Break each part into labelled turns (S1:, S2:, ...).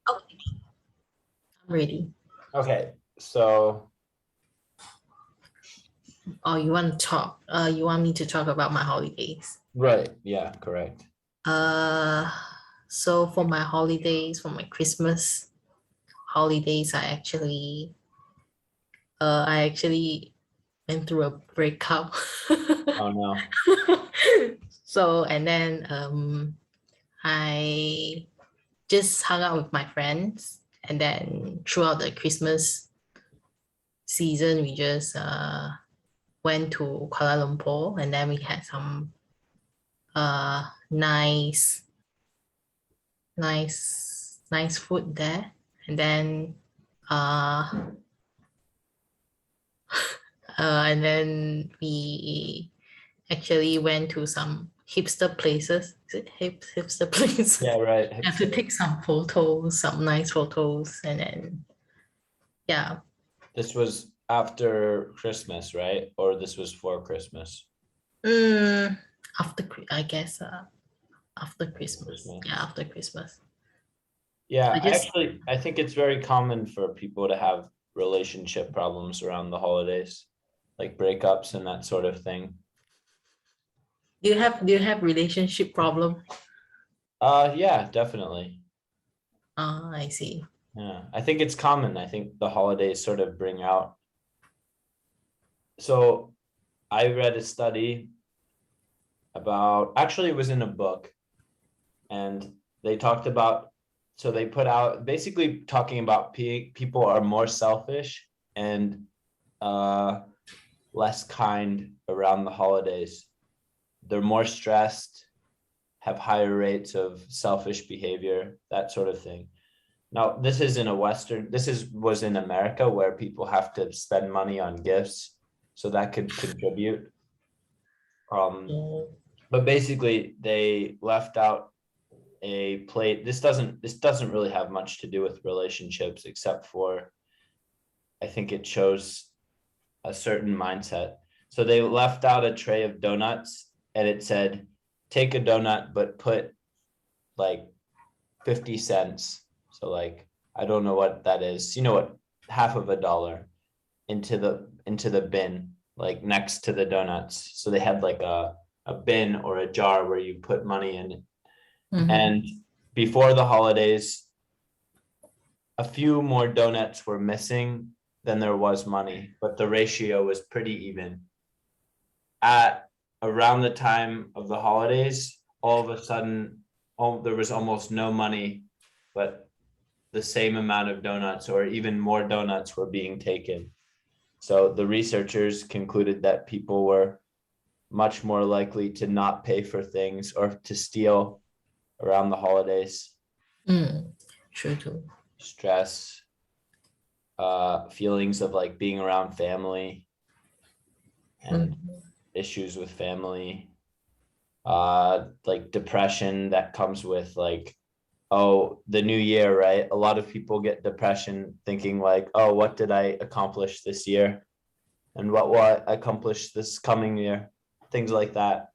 S1: Okay, I'm ready.
S2: Okay, so
S1: Oh, you want to talk? You want me to talk about my holidays?
S2: right, yeah, correct.
S1: Uh, so for my holidays, for my Christmas holidays, I actually went through a breakup.
S2: Oh no.
S1: So and then I just hung out with my friends, and then throughout the Christmas season, we just went to Kuala Lumpur, and then we had some nice food there. And then uh and then we actually went to some hipster places. Is it hipster
S2: Yeah,
S1: places?
S2: right.
S1: Have to take some photos, some nice photos, and then yeah.
S2: This was after Christmas, right? Or this was for Christmas?
S1: Mm, I guess after Christmas.
S2: Christmas.
S1: Yeah, after Christmas.
S2: Yeah,
S1: I just
S2: I think it's very common for people to have relationship problems around the holidays, like breakups and that sort of thing.
S1: do you have relationship problem?
S2: Yeah, definitely.
S1: I see.
S2: Yeah, I think it's common. I think the holidays sort of bring out. So I read a study about, actually, it was in a book, and they talked about, so they put out basically talking about people are more selfish and uh, less kind around the holidays. They're more stressed, have higher rates of selfish behavior, that sort of thing. Now, this is in a Western, was in America where people have to spend money on gifts, so that could contribute. Um,
S1: Mm,
S2: but basically, they left out a plate. This doesn't really have much to do with relationships, except for I think it shows a certain mindset. So they left out a tray of donuts, and it said, take a donut, but put like 50 cents. So like, I don't know what that is. You know what? Half of a dollar into the bin, like next to the donuts. So they had like a bin or a jar where you put money in.
S1: mhm.
S2: And before the holidays, a few more donuts were missing than there was money, but the ratio was pretty even. At around the time of the holidays, all of a sudden, there was almost no money, but the same amount of donuts or even more donuts were being taken. So the researchers concluded that people were much more likely to not pay for things or to steal around the holidays.
S1: Mm, true too.
S2: Stress, feelings of like being around family and
S1: Mm,
S2: issues with family, like depression that comes with like, oh, the new year, right? A lot of people get depression thinking like, oh, what did I accomplish this year? And what will I accomplish this coming year? Things like that.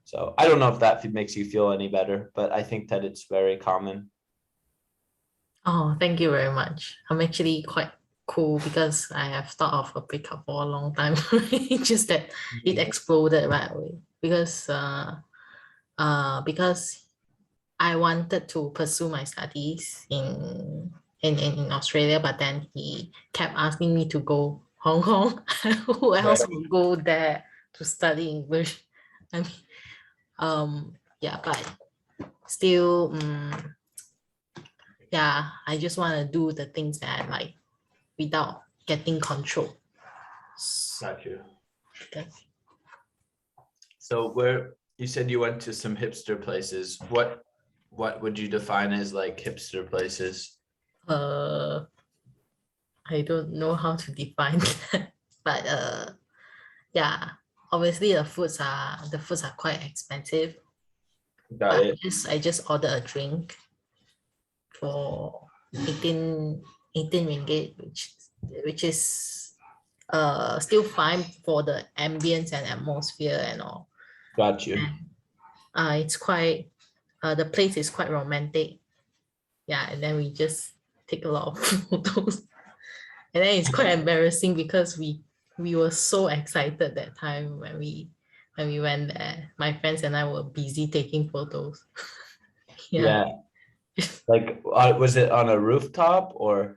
S2: So I don't know if that makes you feel any better, but I think that it's very common.
S1: Oh, thank you very much. I'm actually quite cool because I have thought of a breakup for a long time. It's just that it exploded right away because I wanted to pursue my studies in Australia, but then he kept asking me to go Hong Kong. Who else
S2: Right.
S1: will go there to study English? I mean, yeah, but still, yeah, I just want to do the things that I like without getting control.
S2: Got you.
S1: Okay.
S2: So where you said you went to some hipster places, what would you define as like hipster places?
S1: Uh, I don't know how to define that, but yeah, obviously the foods are quite expensive.
S2: Got
S1: But
S2: it.
S1: I just ordered a drink for 18 ringgit, which is still fine for the ambience and atmosphere and all.
S2: Got you.
S1: It's quite the place is quite romantic. Yeah, and then we just take a lot of photos. And then it's quite embarrassing because we were so excited that time when we went there. My friends and I were busy taking photos. Yeah.
S2: Like, was it on a rooftop or?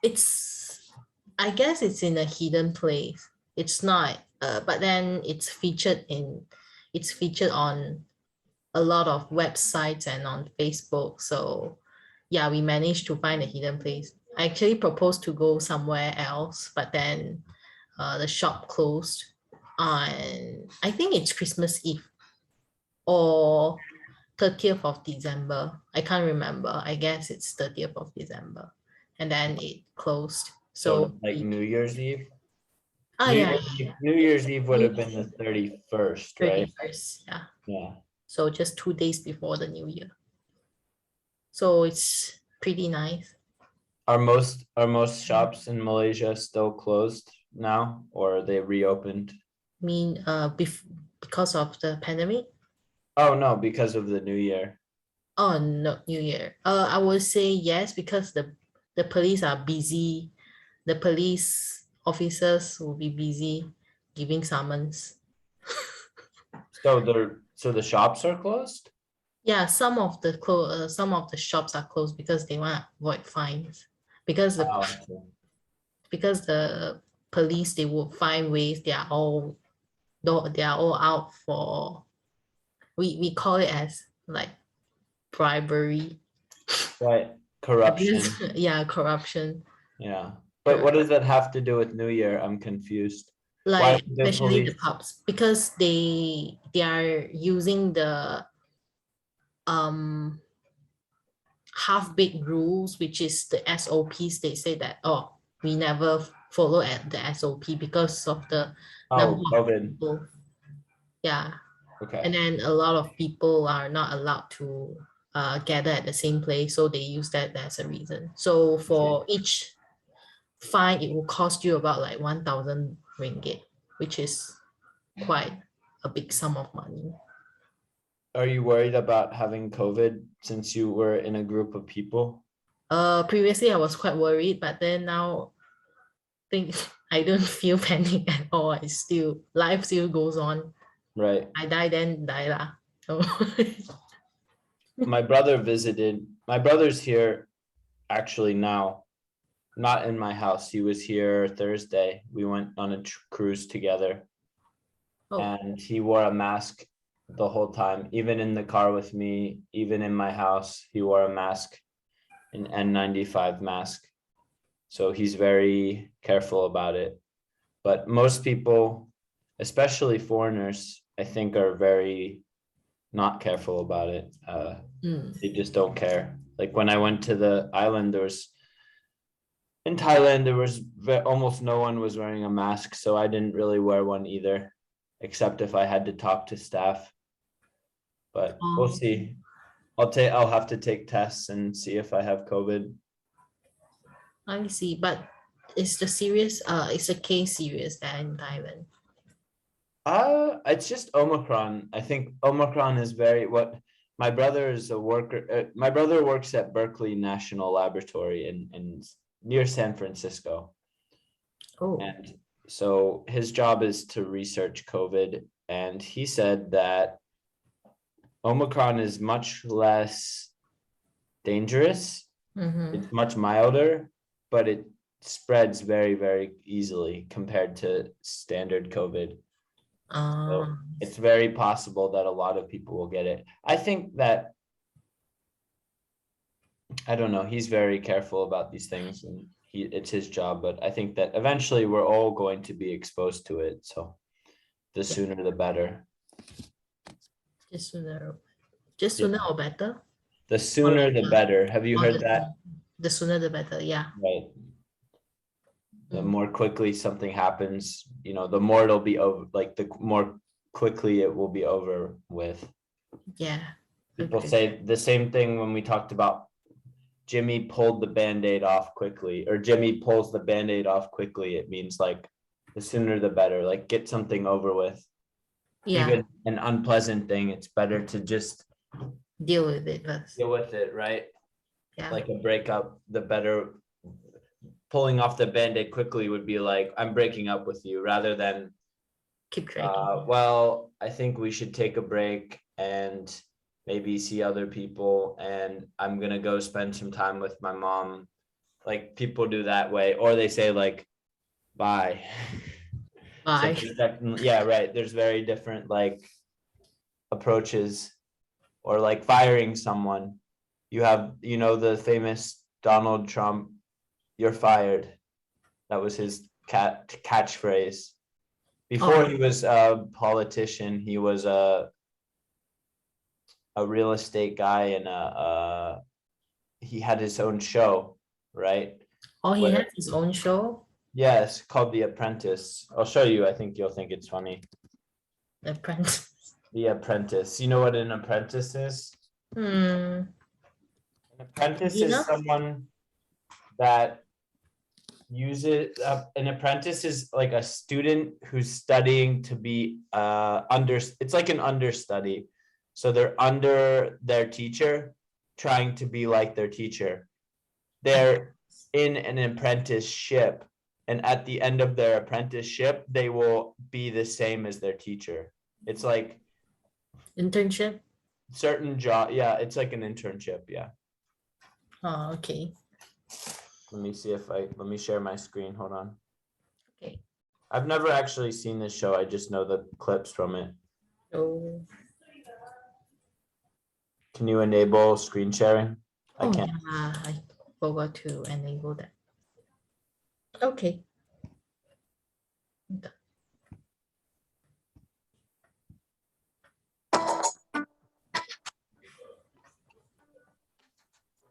S1: It's I guess it's in a hidden place. It's not but then it's featured on a lot of websites and on Facebook. So yeah, we managed to find a hidden place. I actually proposed to go somewhere else, but then the shop closed on, I think it's Christmas Eve or 30th of December. I can't remember. I guess it's 30th of December. And then it closed.
S2: So
S1: So
S2: like New Year's Eve?
S1: yeah,
S2: New Year's Eve would
S1: New
S2: have been the
S1: Year's
S2: 31st, right?
S1: 31st. Yeah.
S2: Yeah.
S1: So just 2 days before the new year. So it's pretty nice.
S2: Are most shops in Malaysia still closed now, or are they reopened?
S1: I mean, because of the pandemic.
S2: Oh no, because of the new year.
S1: Oh no, New Year. I would say yes because the police are busy. The police officers will be busy giving summons.
S2: So the shops are closed?
S1: Yeah, some of the shops are closed because they want to avoid fines. Because the
S2: Oh, I see.
S1: because the police they will find ways. They are all out for, we call it as like bribery.
S2: Right. Corruption.
S1: Yeah, corruption.
S2: Yeah. But what does that have to do with New Year? I'm confused. Why
S1: Like
S2: would the
S1: especially the
S2: police?
S1: pubs because they are using the um half-baked rules, which is the SOPs. They say that, oh, we never follow at the SOP because of the number
S2: Oh,
S1: of
S2: COVID.
S1: people. Yeah.
S2: Okay.
S1: And then a lot of people are not allowed to gather at the same place. So they use that as a reason. So for each fine, it will cost you about like 1,000 ringgit, which is quite a big sum of money.
S2: Are you worried about having COVID since you were in a group of people?
S1: Previously I was quite worried, but then now think I don't feel panic at all. It's still life still goes on.
S2: Right.
S1: I die then die lah. So
S2: My brother visited. My brother's here actually now, not in my house. He was here Thursday. We went on a cruise together,
S1: oh,
S2: and he wore a mask the whole time, even in the car with me, even in my house. He wore a mask, an N95 mask. So he's very careful about it. But most people, especially foreigners, I think are very not careful about it. They just don't care. Like when I went to the island, in Thailand, almost no one was wearing a mask. So I didn't really wear one either, except if I had to talk to staff. But we'll see. I'll have to take tests and see if I have COVID.
S1: I see. But is the case serious there in Thailand?
S2: It's just Omicron. I think Omicron is my brother is a worker. My brother works at Berkeley National Laboratory in near San Francisco.
S1: Oh,
S2: And so his job is to research COVID. And he said that Omicron is much less dangerous. It's much milder, but it spreads very, very easily compared to standard COVID. So it's very possible that a lot of people will get it. I think that, I don't know, he's very careful about these things and it's his job, but I think that eventually we're all going to be exposed to it. So the sooner the better.
S1: just sooner or better?
S2: The sooner the better. Have you heard that?
S1: The sooner the better, yeah.
S2: Right. The more quickly something happens, the more it'll be over, like the more quickly it will be over with.
S1: Yeah.
S2: People say the same thing when we talked about Jimmy pulled the Band-Aid off quickly, or Jimmy pulls the Band-Aid off quickly. It means like the sooner the better, like get something over with.
S1: Yeah.
S2: Even an unpleasant thing, it's better to just
S1: deal with it first.
S2: deal with it, right?
S1: Yeah.
S2: Like a breakup, the better pulling off the band-aid quickly would be like, I'm breaking up with you, rather than
S1: Keep dragging.
S2: well, I think we should take a break and maybe see other people, and I'm gonna go spend some time with my mom. Like people do that way, or they say like, bye. So
S1: Bye.
S2: there's yeah, right. There's very different like approaches, or like firing someone. You have, the famous Donald Trump, you're fired. That was his catchphrase. Before
S1: Oh,
S2: he was a politician, he was a real estate guy, and he had his own show, right?
S1: oh, he has
S2: Where,
S1: his own show.
S2: yes, called The Apprentice. I'll show you. I think you'll think it's funny.
S1: Apprentice.
S2: The Apprentice. You know what an apprentice is?
S1: Hmm.
S2: An apprentice
S1: You
S2: is
S1: know?
S2: someone that uses an apprentice is like a student who's studying to be it's like an understudy. So they're under their teacher, trying to be like their teacher. They're in an apprenticeship, and at the end of their apprenticeship, they will be the same as their teacher. It's like
S1: Internship.
S2: certain job. Yeah, it's like an internship. Yeah.
S1: Oh, okay.
S2: Let me see let me share my screen. Hold on.
S1: Okay.
S2: I've never actually seen this show. I just know the clips from it.
S1: So,
S2: Can you enable screen sharing? I
S1: oh
S2: can't.
S1: yeah, I forgot to enable that. Okay.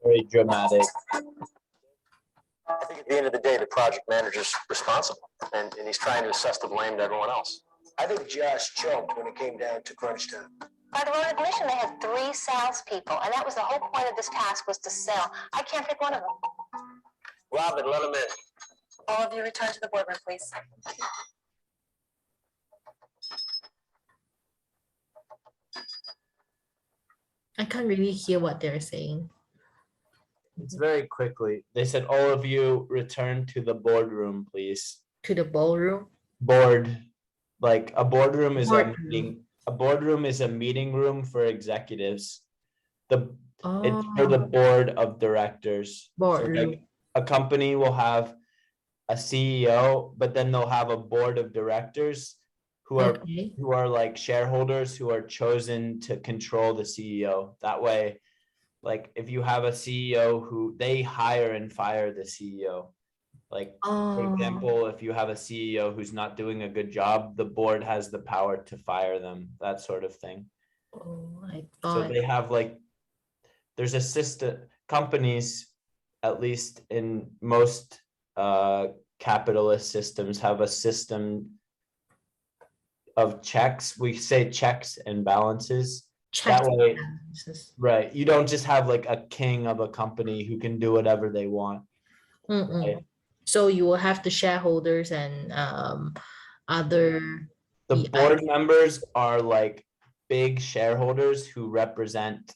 S2: Very dramatic.
S3: I think at the end of the day, the project manager's responsible, and he's trying to assess the blame to everyone else. I think Josh choked when it came down to crunch time.
S4: By their own admission, they had 3 salespeople, and that was the whole point of this task, was to sell. I can't pick one of them.
S3: Robin, let him in.
S4: All of you return to the boardroom, please.
S1: I can't really hear what they're saying.
S2: It's very quickly. They said, all of you return to the boardroom, please.
S1: To the ballroom.
S2: Board. Like a boardroom is a
S1: Boardroom.
S2: meeting. A boardroom is a meeting room for executives. It's for the
S1: Oh,
S2: board of directors. So
S1: boardroom.
S2: like a company will have a CEO, but then they'll have a board of directors who are
S1: Okay.
S2: like shareholders who are chosen to control the CEO. That way, like if you have a CEO who they hire and fire the CEO. Like for
S1: Oh,
S2: example, if you have a CEO who's not doing a good job, the board has the power to fire them, that sort of thing.
S1: oh, I
S2: So
S1: thought.
S2: they have like, there's a system, companies, at least in most capitalist systems, have a system of checks. We say checks and balances.
S1: Check.
S2: That way, right, you don't just have like a king of a company who can do whatever they want. Right?
S1: So you will have the shareholders and other
S2: The
S1: PI.
S2: board members are like big shareholders who represent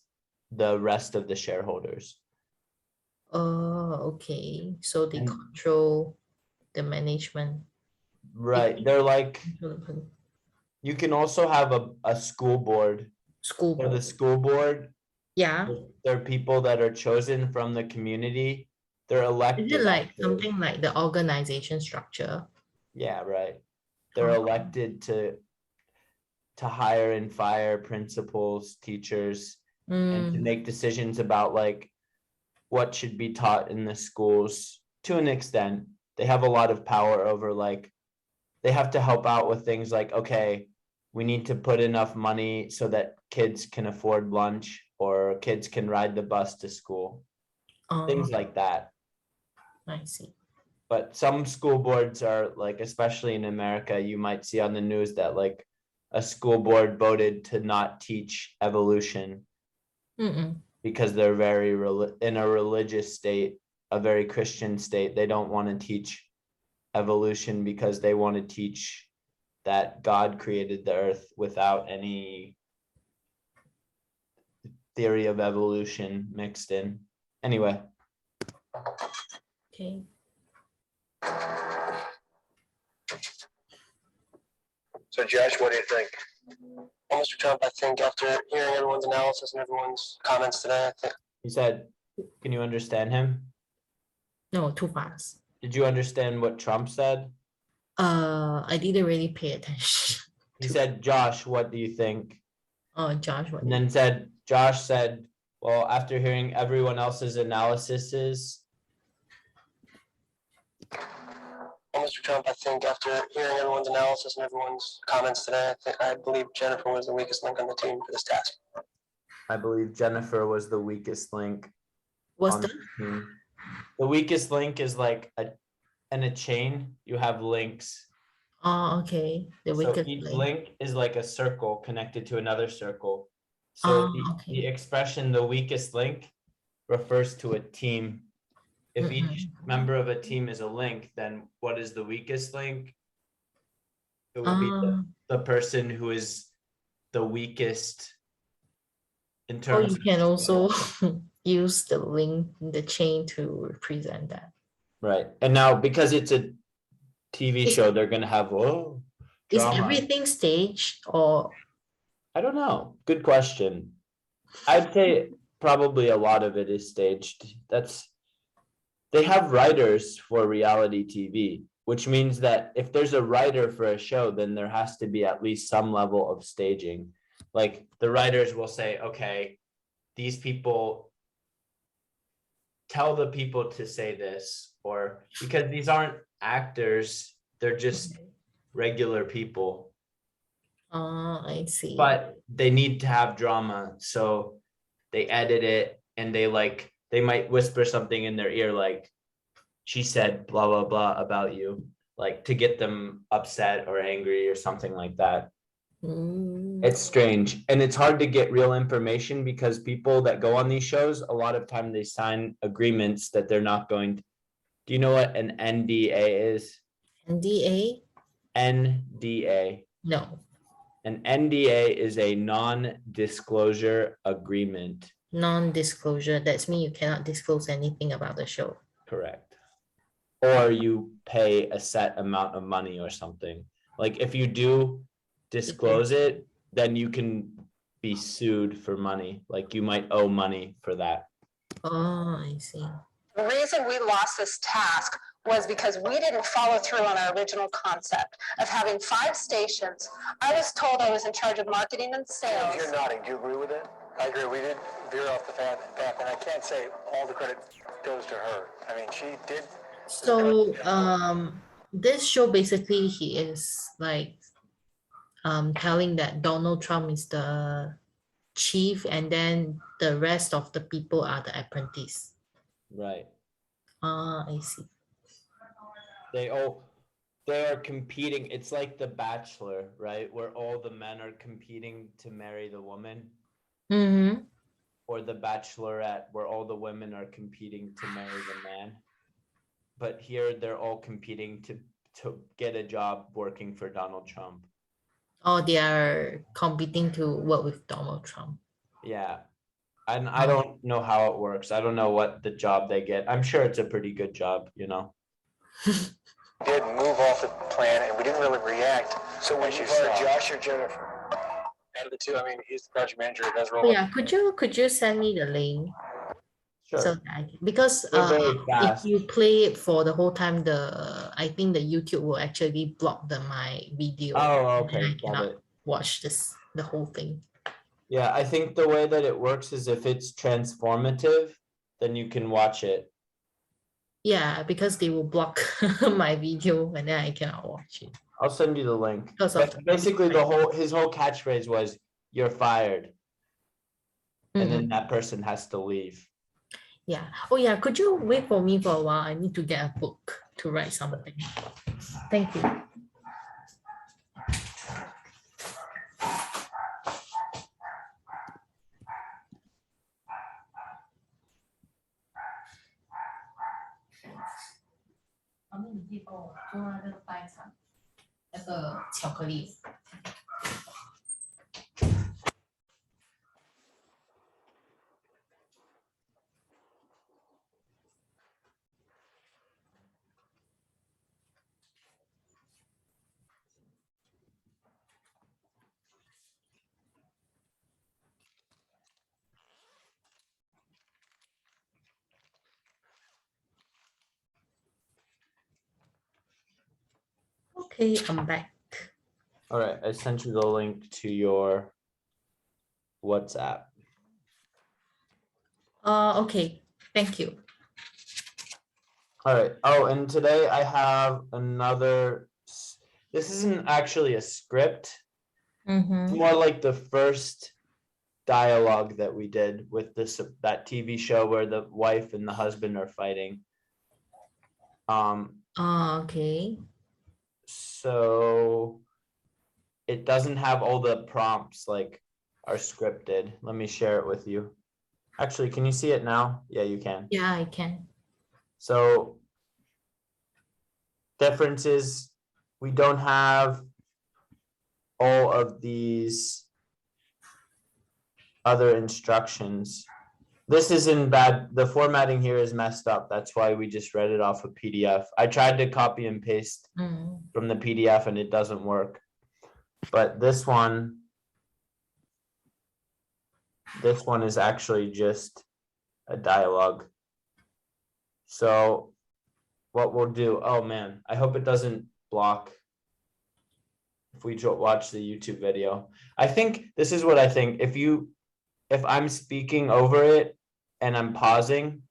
S2: the rest of the shareholders.
S1: Oh, okay. So they
S2: And-
S1: control the management.
S2: Right, they're like,
S1: Control the
S2: you can also have a school board.
S1: School
S2: For the
S1: board.
S2: school board,
S1: Yeah.
S2: they're people that are chosen from the community. They're elected.
S1: Is it like
S2: actually.
S1: something like the organization structure?
S2: Yeah, right. They're
S1: Okay.
S2: elected to hire and fire principals, teachers, and to
S1: Mm,
S2: make decisions about like what should be taught in the schools. To an extent, they have a lot of power over like, they have to help out with things like, okay, we need to put enough money so that kids can afford lunch, or kids can ride the bus to school, things like that.
S1: I see.
S2: But some school boards are like, especially in America, you might see on the news that like a school board voted to not teach evolution because they're very in a religious state, a very Christian state. They don't want to teach evolution because they want to teach that God created the earth without any theory of evolution mixed in. Anyway,
S1: Okay.
S3: So Josh, what do you think?
S5: Well, Mr. Trump, I think after hearing everyone's analysis and everyone's comments today, I think
S2: he said, can you understand him?
S1: No, too fast.
S2: Did you understand what Trump said?
S1: I didn't really pay attention.
S2: He said, Josh, what do you think?
S1: Oh, Josh, what?
S2: And then Josh said, well, after hearing everyone else's analyses,
S5: well, Mr. Trump, I think after hearing everyone's analysis and everyone's comments today, I believe Jennifer was the weakest link on the team for this task.
S2: I believe Jennifer was the weakest link.
S1: What's
S2: on
S1: the?
S2: team. The weakest link is like in a chain, you have links.
S1: Oh, okay. The
S2: So
S1: weakest
S2: each
S1: link.
S2: link is like a circle connected to another circle. So the
S1: Okay.
S2: expression the weakest link refers to a team. If each member of a team is a link, then what is the weakest link? It will be the person who is the weakest in
S1: Or
S2: terms
S1: you can also use the link in the chain to represent that.
S2: right. And now because it's a TV
S1: Is-
S2: show, they're gonna have
S1: Is
S2: drama.
S1: everything staged or
S2: I don't know. Good question. I'd say probably a lot of it is staged. They have writers for reality TV, which means that if there's a writer for a show, then there has to be at least some level of staging. Like the writers will say, okay, these people tell the people to say this, or because these aren't actors, they're just regular people.
S1: I see.
S2: But they need to have drama, so they edit it and they might whisper something in their ear like she said blah blah blah about you, like to get them upset or angry or something like that. It's strange and it's hard to get real information because people that go on these shows, a lot of time they sign agreements that they're not going to. Do you know what an NDA is?
S1: NDA?
S2: NDA.
S1: No.
S2: An NDA is a non-disclosure agreement.
S1: Non-disclosure. That's mean you cannot disclose anything about the show.
S2: Correct. Or you pay a set amount of money or something. Like if you do disclose it, then you can be sued for money. Like you might owe money for that.
S1: Oh, I see.
S6: The reason we lost this task was because we didn't follow through on our original concept of having 5 stations. I was told I was in charge of marketing and sales.
S3: You're nodding. Do you agree with it? I agree. We did veer off the path, and I can't say all the credit goes to her. I mean, she did.
S1: So this show basically he is like telling that Donald Trump is the chief and then the rest of the people are the apprentice.
S2: Right.
S1: I see.
S2: They are competing. It's like The Bachelor, right? Where all the men are competing to marry the woman.
S1: Mm-hmm.
S2: Or The Bachelorette, where all the women are competing to marry the man. But here they're all competing to get a job working for Donald Trump.
S1: Oh, they are competing to work with Donald Trump.
S2: Yeah. And I don't know how it works. I don't know what the job they get. I'm sure it's a pretty good job, you know.
S3: Did move off the plan, and we didn't really react. So when you saw Josh or Jennifer,
S5: Out of the two, I mean, he's the project manager. It does roll.
S1: Oh, yeah, could you send me the link?
S2: Sure.
S1: So that because
S2: They're very
S1: if
S2: fast.
S1: you play it for the whole time, I think the YouTube will actually block my video.
S2: Oh,
S1: and then
S2: okay.
S1: I
S2: Got
S1: cannot
S2: it.
S1: watch the whole thing.
S2: Yeah, I think the way that it works is if it's transformative, then you can watch it.
S1: Yeah, because they will block my video and then I cannot watch it.
S2: I'll send you the link.
S1: Because of
S2: But basically his whole catchphrase was you're fired. And then that person has to leave.
S1: Yeah. Oh yeah, could you wait for me for a while? I need to get a book to write something. Thank you. Okay, I'm back.
S2: All right, I sent you the link to your WhatsApp.
S1: Okay, thank you.
S2: All right. Oh, and today I have another. This isn't actually a script. It's
S1: Mm-hmm.
S2: more like the first dialogue that we did with that TV show where the wife and the husband are fighting.
S1: Okay.
S2: So it doesn't have all the prompts like are scripted. Let me share it with you. Actually, can you see it now? Yeah, you can.
S1: Yeah, I can.
S2: So difference is we don't have all of these other instructions. This isn't bad. The formatting here is messed up. That's why we just read it off a PDF. I tried to copy and paste from the PDF and it doesn't work. But this one is actually just a dialogue. So what we'll do, oh man, I hope it doesn't block if we watch the YouTube video. I think this is what I think. If I'm speaking over it and I'm pausing,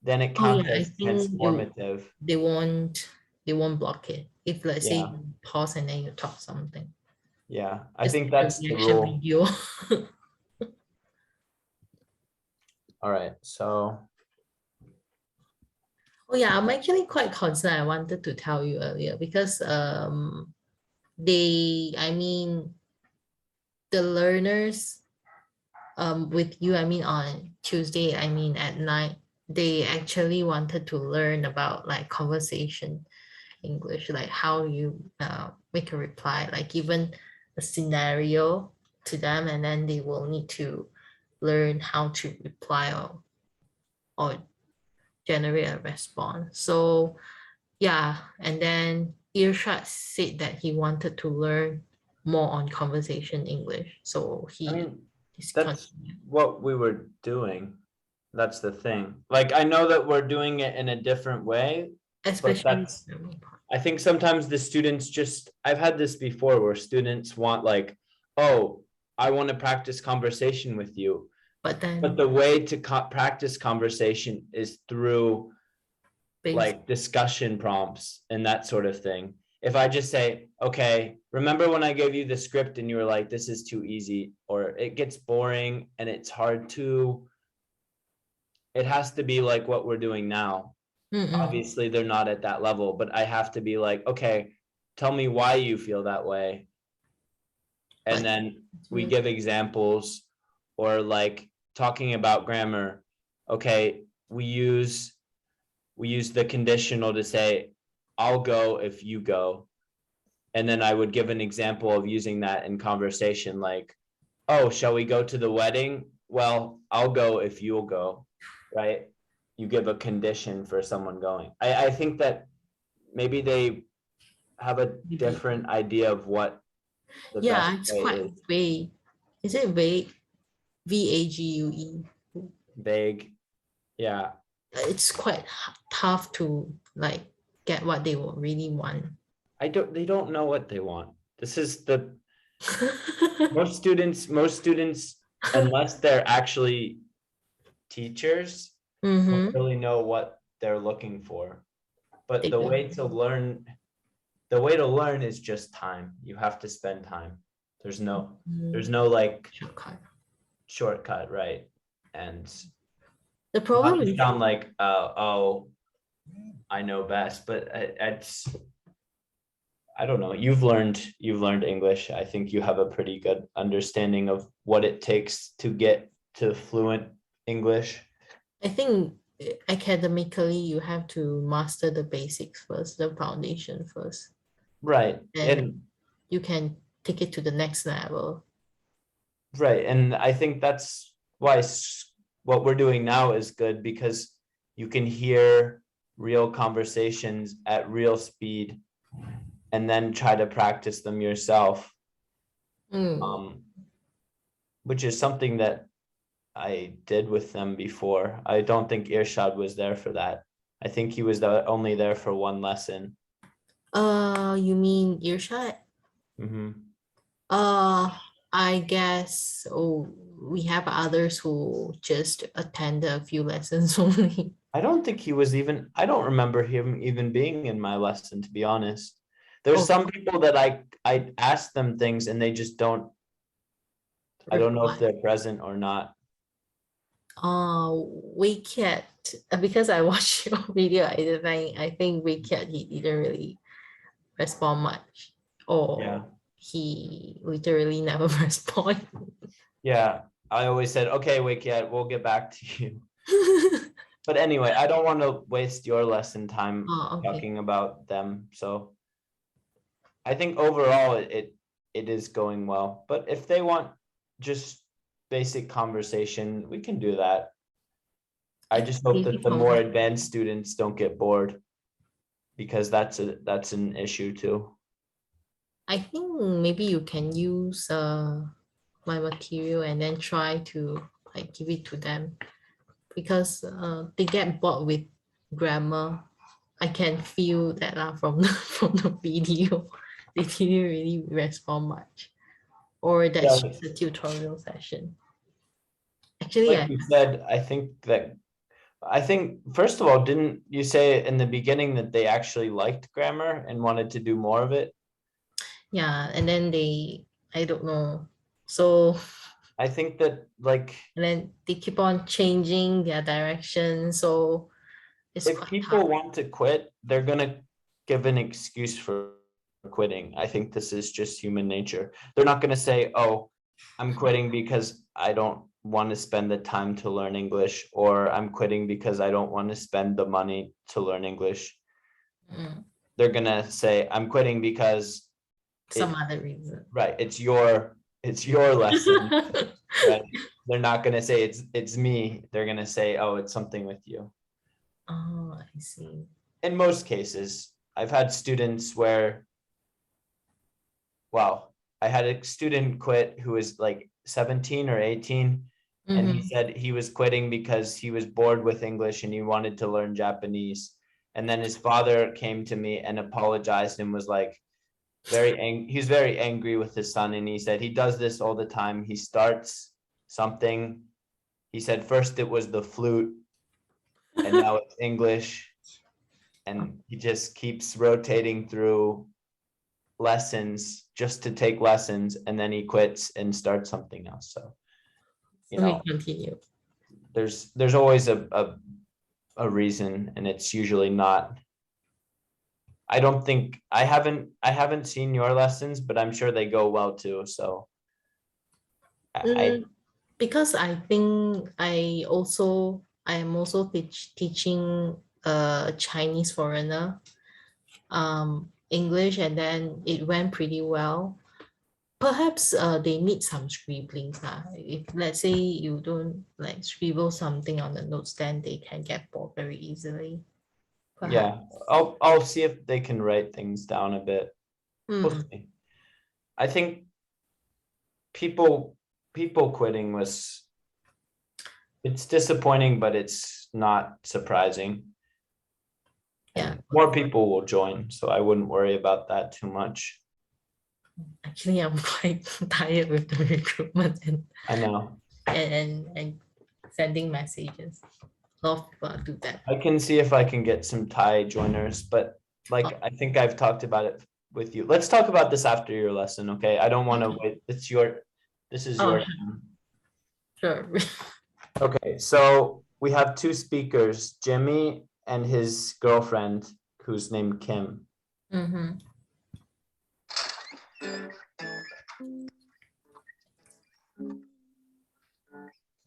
S2: then it counts
S1: I
S2: as
S1: think
S2: transformative.
S1: they won't block it. If let's say
S2: Yeah.
S1: you pause and then you talk something.
S2: Yeah, I
S1: Just
S2: think
S1: like a
S2: that's the
S1: reaction
S2: rule.
S1: video.
S2: All right, so
S1: Oh yeah, I'm actually quite concerned. I wanted to tell you earlier because the learners with you, on Tuesday, at night, they actually wanted to learn about like conversation English, like how you make a reply, like even a scenario to them, and then they will need to learn how to reply or generate a response. So yeah, and then Irshad said that he wanted to learn more on conversation English. So
S2: I mean,
S1: he's
S2: that's
S1: continuing.
S2: what we were doing. That's the thing. Like, I know that we're doing it in a different way, but
S1: Especially
S2: I think sometimes the students I've had this before where students want like, oh, I want to practice conversation with you.
S1: but then
S2: But the way to practice conversation is through like discussion prompts and that sort of thing. If I just say, okay, remember when I gave you the script and you were like, this is too easy, or it gets boring and it's hard to, it has to be like what we're doing now. Obviously, they're not at that level, but I have to be like, okay, tell me why you feel that way. And
S1: But-
S2: then we give examples or like talking about grammar. Okay, we use the conditional to say, I'll go if you go. And then I would give an example of using that in conversation, like, oh, shall we go to the wedding? Well, I'll go if you'll go, right? You give a condition for someone going. I think that maybe they have a different idea of what the
S1: yeah,
S2: best
S1: it's
S2: way
S1: quite
S2: is.
S1: vague. Is it vague? VAGUE.
S2: Vague. Yeah.
S1: It's quite tough to like get what they will really want.
S2: They don't know what they want. This is most students, unless they're actually teachers, don't really know what they're looking for. But
S1: They
S2: the
S1: don't.
S2: way to learn is just time. You have to spend time. There's no like shortcut, right? And
S1: The
S2: not
S1: problem
S2: to
S1: is
S2: sound like oh, I know best, but I don't know. You've learned English. I think you have a pretty good understanding of what it takes to get to fluent English.
S1: I think academically you have to master the basics first, the foundation first.
S2: Right.
S1: And you can take it to the next level.
S2: Right. And I think that's why what we're doing now is good, because you can hear real conversations at real speed and then try to practice them yourself. Which is something that I did with them before. I don't think Irshad was there for that. I think he was only there for one lesson.
S1: You mean Irshad?
S2: Hmm.
S1: I guess we have others who just attend a few lessons only.
S2: I don't think he was even, I don't remember him even being in my lesson, to be honest. There's
S1: Oh,
S2: some people that I ask them things and they just don't, I don't know if
S1: reply.
S2: they're present or not.
S1: Wicked, because I watched your video, I think Wicked, he didn't really respond much,
S2: Yeah.
S1: or he literally never respond.
S2: Yeah. I always said, okay, wait, yeah, we'll get back to you. But anyway, I don't want to waste your lesson time
S1: Oh, okay.
S2: talking about them. So I think overall it is going well. But if they want just basic conversation, we can do that. I just hope
S1: Easy
S2: that the
S1: for
S2: more
S1: me.
S2: advanced students don't get bored, because that's an issue too.
S1: I think maybe you can use my material and then try to like give it to them, because they get bored with grammar. I can feel that from from the video. They didn't really respond much. Or
S2: Yeah,
S1: that's just a tutorial session. Actually,
S2: like you said, I think first of all, didn't you say in the beginning that they actually liked grammar and wanted to do more of it?
S1: yeah, and then I don't know. So,
S2: I think that like
S1: and then they keep on changing their direction. So it's
S2: if
S1: quite
S2: people
S1: hard.
S2: want to quit, they're gonna give an excuse for quitting. I think this is just human nature. They're not gonna say, "Oh, I'm quitting because I don't want to spend the time to learn English," or "I'm quitting because I don't want to spend the money to learn English."
S1: Mm,
S2: They're gonna say, "I'm quitting because
S1: some
S2: it
S1: other reason.
S2: right, it's your lesson." Right? They're not gonna say it's me. They're gonna say, "Oh, it's something with you."
S1: Oh, I see.
S2: In most cases, I've had students where, wow, I had a student quit who was like 17 or 18, and he
S1: Mm-hmm.
S2: said he was quitting because he was bored with English and he wanted to learn Japanese. And then his father came to me and apologized and was like, he's very angry with his son. And he said he does this all the time. He starts something. He said first it was the flute and now it's English. And he just keeps rotating through lessons just to take lessons, and then he quits and starts something else. So
S1: Let me continue.
S2: there's always a reason, and it's usually not. I don't think I haven't seen your lessons, but I'm sure they go well too. So I
S1: Because I think I am also teaching a Chinese foreigner English, and then it went pretty well. Perhaps they need some scribblings. If let's say you don't like scribble something on the notes, then they can get bored very easily. Perhaps.
S2: yeah, I'll see if they can write things down a bit. We'll
S1: Mm,
S2: see. I think people quitting was, it's disappointing, but it's not surprising.
S1: yeah,
S2: And more people will join, so I wouldn't worry about that too much.
S1: actually, I'm quite tired with the recruitment
S2: I know.
S1: and sending messages. A lot of people do that.
S2: I can see if I can get some Thai joiners, but like I think I've talked about it with you. Let's talk about this after your lesson, okay? I don't want to wait. This is
S1: Oh,
S2: your time.
S1: sure.
S2: Okay, so we have two speakers, Jimmy and his girlfriend, who's named Kim.
S1: Mm-hmm.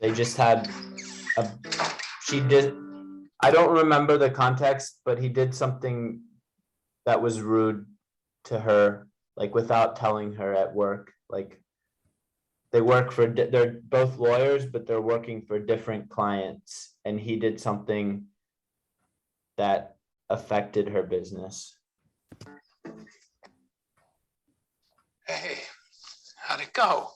S2: They just had a, she did, I don't remember the context, but he did something that was rude to her, like without telling her at work. Like they work for, they're both lawyers, but they're working for different clients. And he did something that affected her business.
S7: Hey, how'd it go?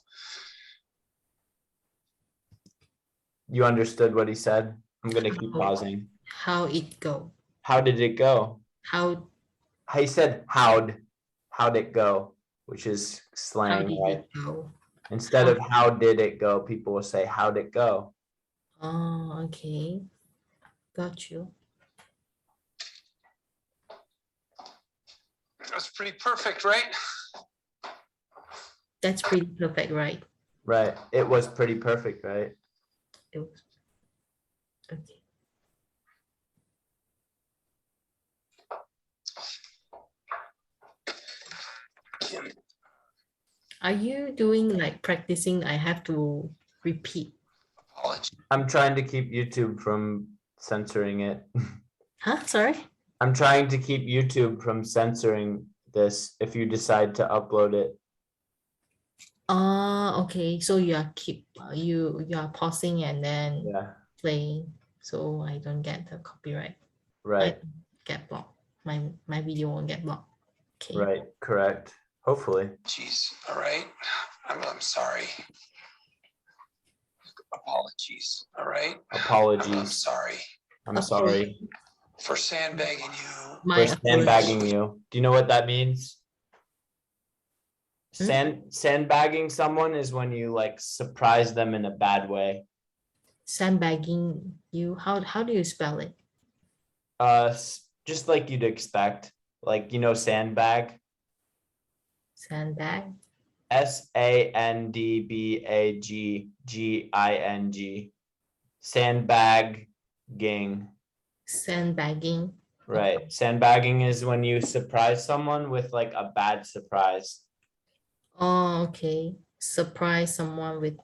S2: You understood what he said? I'm gonna keep pausing.
S1: How it go?
S2: How did it go?
S1: How
S2: he said how'd it go, which is
S1: How
S2: slang,
S1: did
S2: right?
S1: it go?
S2: Instead of how did it go, people will say how'd it go.
S1: Oh, okay. Got you.
S7: That was pretty perfect, right?
S1: That's pretty perfect, right?
S2: Right. It was pretty perfect, right?
S1: It was. Okay. Are you doing like practicing? I have to repeat.
S7: Apology.
S2: I'm trying to keep YouTube from censoring it.
S1: Huh? Sorry?
S2: I'm trying to keep YouTube from censoring this if you decide to upload it.
S1: Okay. So you are you are pausing and then
S2: Yeah,
S1: playing, so I don't get the copyright. I
S2: right,
S1: don't get blocked. My video won't get blocked. Okay.
S2: right, correct. Hopefully.
S7: Jeez, all right. I'm sorry. Apologies, all right? I'm
S2: Apologies.
S7: sorry
S2: I'm sorry
S7: for sandbagging you.
S1: My
S2: for
S1: apology.
S2: sandbagging you. Do you know what that means?
S1: Hmm?
S2: Sandbagging someone is when you like surprise them in a bad way.
S1: Sandbagging you. How do you spell it?
S2: Just like you'd expect, like sandbag.
S1: Sandbag.
S2: Sandbagging. Sandbagging.
S1: Sandbagging.
S2: Right. Sandbagging is when you surprise someone with like a bad surprise.
S1: Oh, okay. Surprise someone with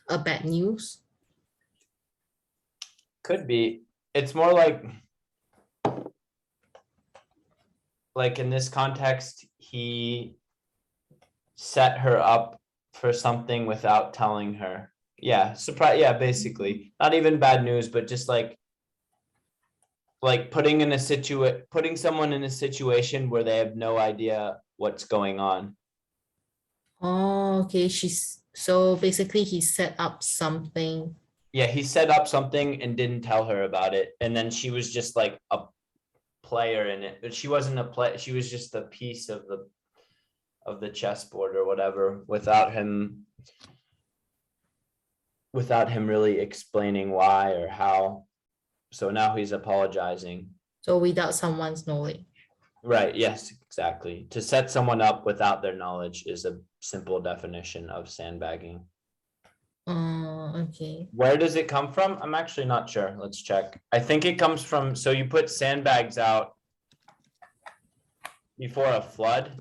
S1: a bad news.
S2: Could be. It's more like in this context, he set her up for something without telling her. Yeah, surprise. Yeah, basically. Not even bad news, but just like putting someone in a situation where they have no idea what's going on.
S1: Oh, okay. So basically he set up something.
S2: Yeah, he set up something and didn't tell her about it, and then she was just like a player in it, but she wasn't a play. She was just a piece of the chessboard or whatever, without him really explaining why or how. So now he's apologizing.
S1: So without someone's knowledge.
S2: Right, yes, exactly. To set someone up without their knowledge is a simple definition of sandbagging.
S1: Okay.
S2: Where does it come from? I'm actually not sure. Let's check. I think it comes from, so you put sandbags out before a flood.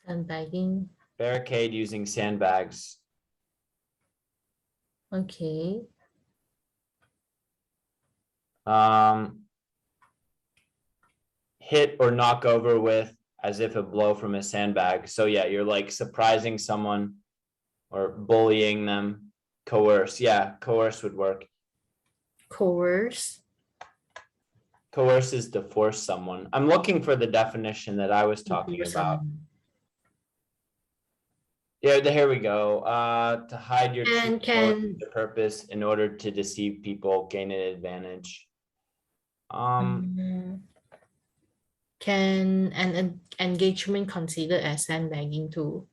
S1: Sandbagging.
S2: Barricade using sandbags.
S1: Okay.
S2: Hit or knock over with as if a blow from a sandbag. So yeah, you're like surprising someone or bullying them. Coerce. Yeah, coerce would work.
S1: Coerce.
S2: Coerce is to force someone. I'm looking for the definition that I was talking
S1: Force
S2: about.
S1: someone.
S2: Yeah, here we go. To hide your
S1: And
S2: true purpose in order to deceive people, gain an advantage.
S1: Can an engagement considered as sandbagging too?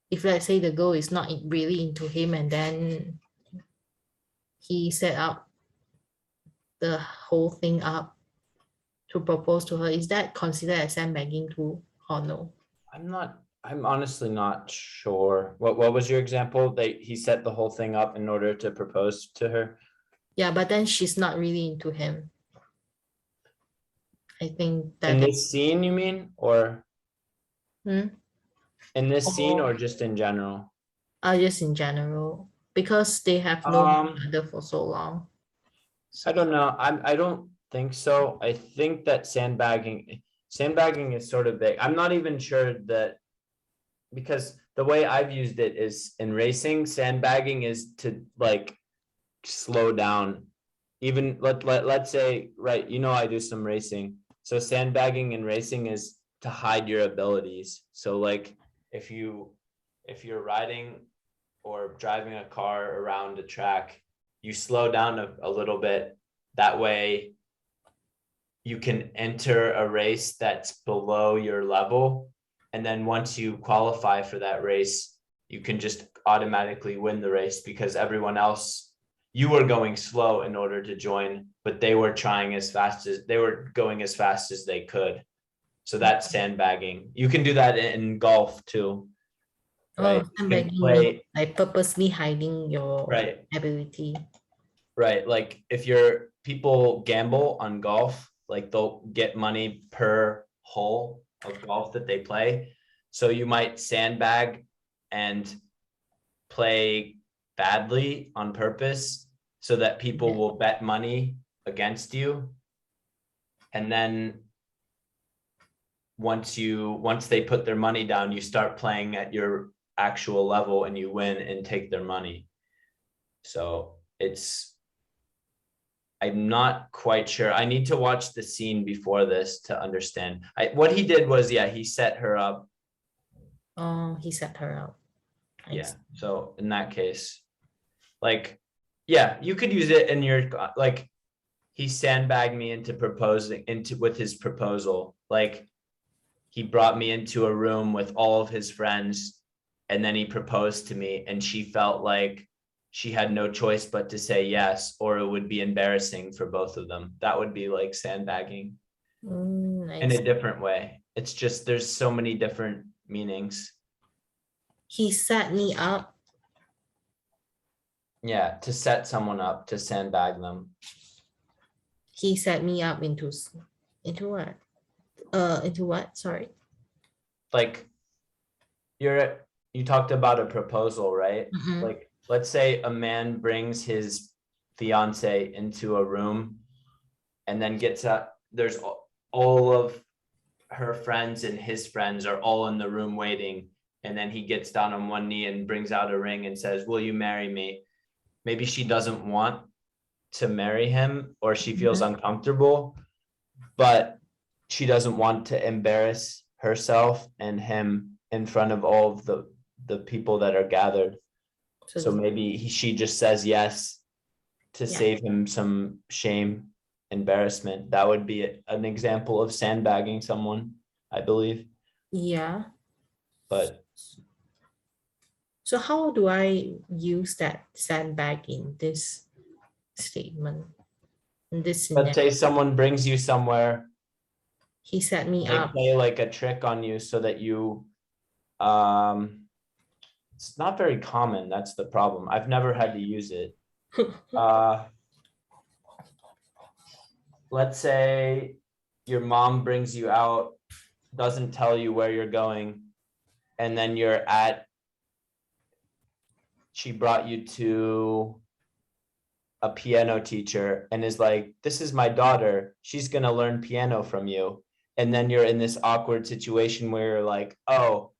S1: If let's say the girl is not really into him and then he set up the whole thing up to propose to her, is that considered as sandbagging too or no?
S2: I'm honestly not sure. What was your example? He set the whole thing up in order to propose to her?
S1: Yeah, but then she's not really into him. I think that
S2: In this scene, you mean? Or
S1: in
S2: this scene or just in general?
S1: just in general, because they have known each other for so long.
S2: I don't know. I don't think so. I think that sandbagging is sort of big. I'm not even sure that, because the way I've used it is in racing, sandbagging is to like slow down. Even let's say, right, I do some racing. So sandbagging in racing is to hide your abilities. So like if you're riding or driving a car around a track, you slow down a little bit. That way you can enter a race that's below your level. And then once you qualify for that race, you can just automatically win the race because everyone else, you were going slow in order to join, but they were going as fast as they could. So that's sandbagging. You can do that in golf too. Right.
S1: Oh,
S2: You can
S1: sandbagging
S2: play,
S1: means like purposely hiding your
S2: right.
S1: ability.
S2: Right. Like if people gamble on golf, like they'll get money per hole of golf that they play. So you might sandbag and play badly on purpose so that people will bet money against you. And then once they put their money down, you start playing at your actual level and you win and take their money. So I'm not quite sure. I need to watch the scene before this to understand. What he did was, he set her up.
S1: Oh, he set her up.
S2: Yeah. So in that case, like, you could use it in your, like, he sandbagged me with his proposal. Like, he brought me into a room with all of his friends and then he proposed to me and she felt like she had no choice but to say yes, or it would be embarrassing for both of them. That would be like sandbagging in a different way. It's just, there's so many different meanings.
S1: He set me up.
S2: Yeah, to set someone up, to sandbag them.
S1: He set me up into what? Into what? Sorry.
S2: Like, you talked about a proposal, right?
S1: Mhm.
S2: Like, let's say a man brings his fiance into a room and then there's all of her friends and his friends are all in the room waiting. And then he gets down on one knee and brings out a ring and says, "Will you marry me?" Maybe she doesn't want to marry him or she feels uncomfortable, but she doesn't want to embarrass herself and him in front of all of the people that are gathered. So maybe she just says yes to save him some shame, embarrassment. That would be an example of sandbagging someone, I believe.
S1: Yeah.
S2: But
S1: so how do I use that sandbag in this statement? In this scenario?
S2: let's say someone brings you somewhere.
S1: He set me
S2: They
S1: up.
S2: play like a trick on you so that you, it's not very common. That's the problem. I've never had to use it. Let's say your mom brings you out, doesn't tell you where you're going, and then she brought you to a piano teacher and is like, "This is my daughter. She's gonna learn piano from you." And then you're in this awkward situation where you're like, "Oh,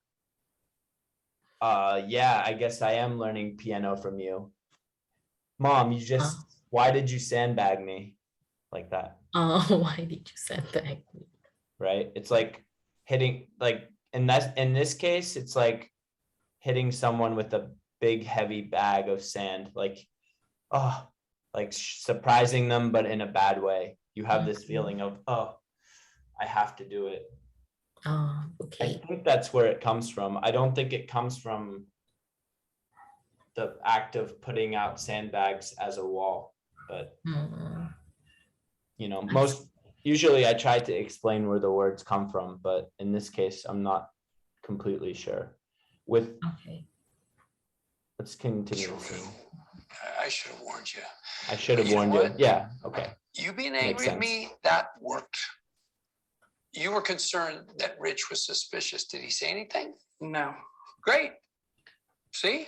S2: yeah, I guess I am learning piano from you. Mom, why did you sandbag me?" Like that.
S1: Oh, why did you sandbag me?
S2: Right? It's like hitting, like, in this case, it's like hitting someone with a big heavy bag of sand, like, oh, like surprising them, but in a bad way. You have this feeling of, oh, I have to do it.
S1: Oh,
S2: I
S1: okay.
S2: think that's where it comes from. I don't think it comes from the act of putting out sandbags as a wall, but usually I try to explain where the words come from, but in this case, I'm not completely sure. Let's continue.
S7: I should have warned you.
S2: I should have
S7: You know
S2: warned you.
S7: what?
S2: Yeah, okay.
S7: You being
S2: Makes
S7: angry at
S2: sense.
S7: me, that worked. You were concerned that Rich was suspicious. Did he say anything?
S8: No.
S7: Great. See?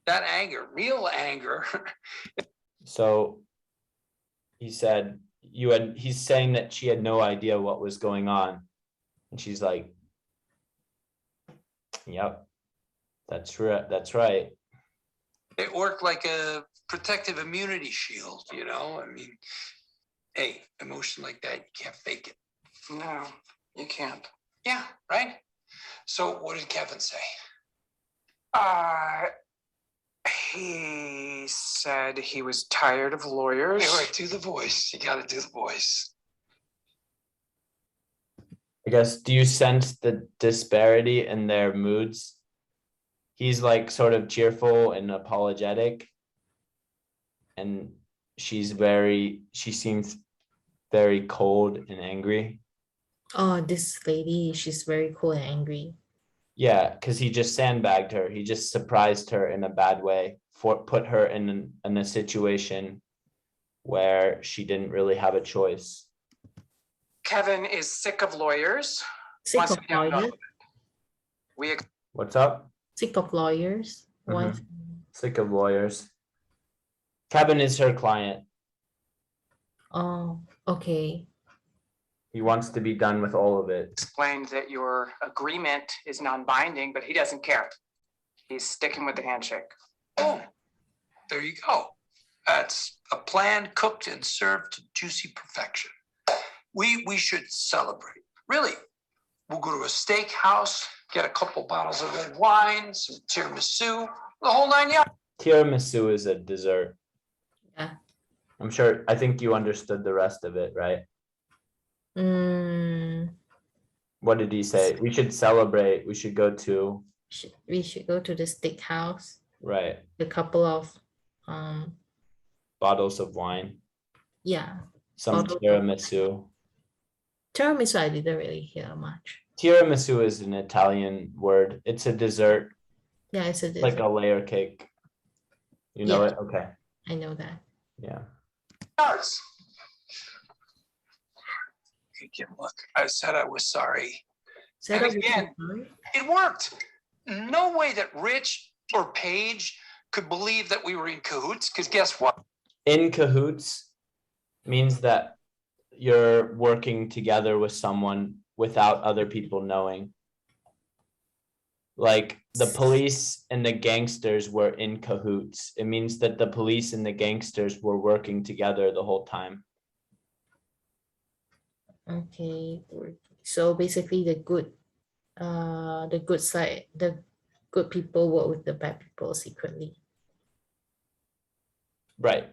S7: That anger, real anger.
S2: So he said he's saying that she had no idea what was going on. And she's like, "Yep, that's right.
S7: It worked like a protective immunity shield, you know? I mean, hey, emotion like that, you can't fake it.
S8: No, you can't.
S7: Yeah, right? So what did Kevin say?
S8: He said he was tired of lawyers.
S7: Hey, wait, do the voice. You got to do the voice.
S2: I guess, do you sense the disparity in their moods? He's like sort of cheerful and apologetic. And she seems very cold and angry.
S1: Oh, this lady, she's very cool and angry.
S2: Yeah, because he just sandbagged her. He just surprised her in a bad way, put her in a situation where she didn't really have a choice.
S8: Kevin is sick of lawyers.
S1: Sick
S8: Wants
S1: of
S8: to be on
S1: lawyers.
S8: We
S2: What's up?
S1: Sick of lawyers. Why?
S2: Sick of lawyers. Kevin is her client.
S1: Oh, okay.
S2: He wants to be done with all of it.
S8: explained that your agreement is non-binding, but he doesn't care. He's sticking with the handshake.
S7: Oh, there you go. That's a plan cooked and served to juicy perfection. We should celebrate. Really, we'll go to a steakhouse, get a couple bottles of red wine, some tiramisu, the whole 9 yards.
S2: Tiramisu is a dessert.
S1: Yeah.
S2: I think you understood the rest of it, right? What did he say? We should celebrate. We should go to.
S1: We should go to the steakhouse.
S2: Right.
S1: A couple of
S2: Bottles of wine.
S1: yeah.
S2: Some
S1: Bottle of-
S2: tiramisu.
S1: Tiramisu, I didn't really hear much.
S2: Tiramisu is an Italian word. It's a dessert,
S1: Yeah, it's a
S2: like a layer cake. You know
S1: Yeah.
S2: it? Okay.
S1: I know that.
S2: Yeah.
S7: Yards. Okay, Kim, look, I said I was sorry.
S1: Is that
S7: And
S1: a-
S7: again- It worked. No way that Rich or Paige could believe that we were in cahoots, because guess what?
S2: In cahoots means that you're working together with someone without other people knowing. Like the police and the gangsters were in cahoots. It means that the police and the gangsters were working together the whole time.
S1: Okay, so basically the good side, the good people work with the bad people secretly.
S2: Right.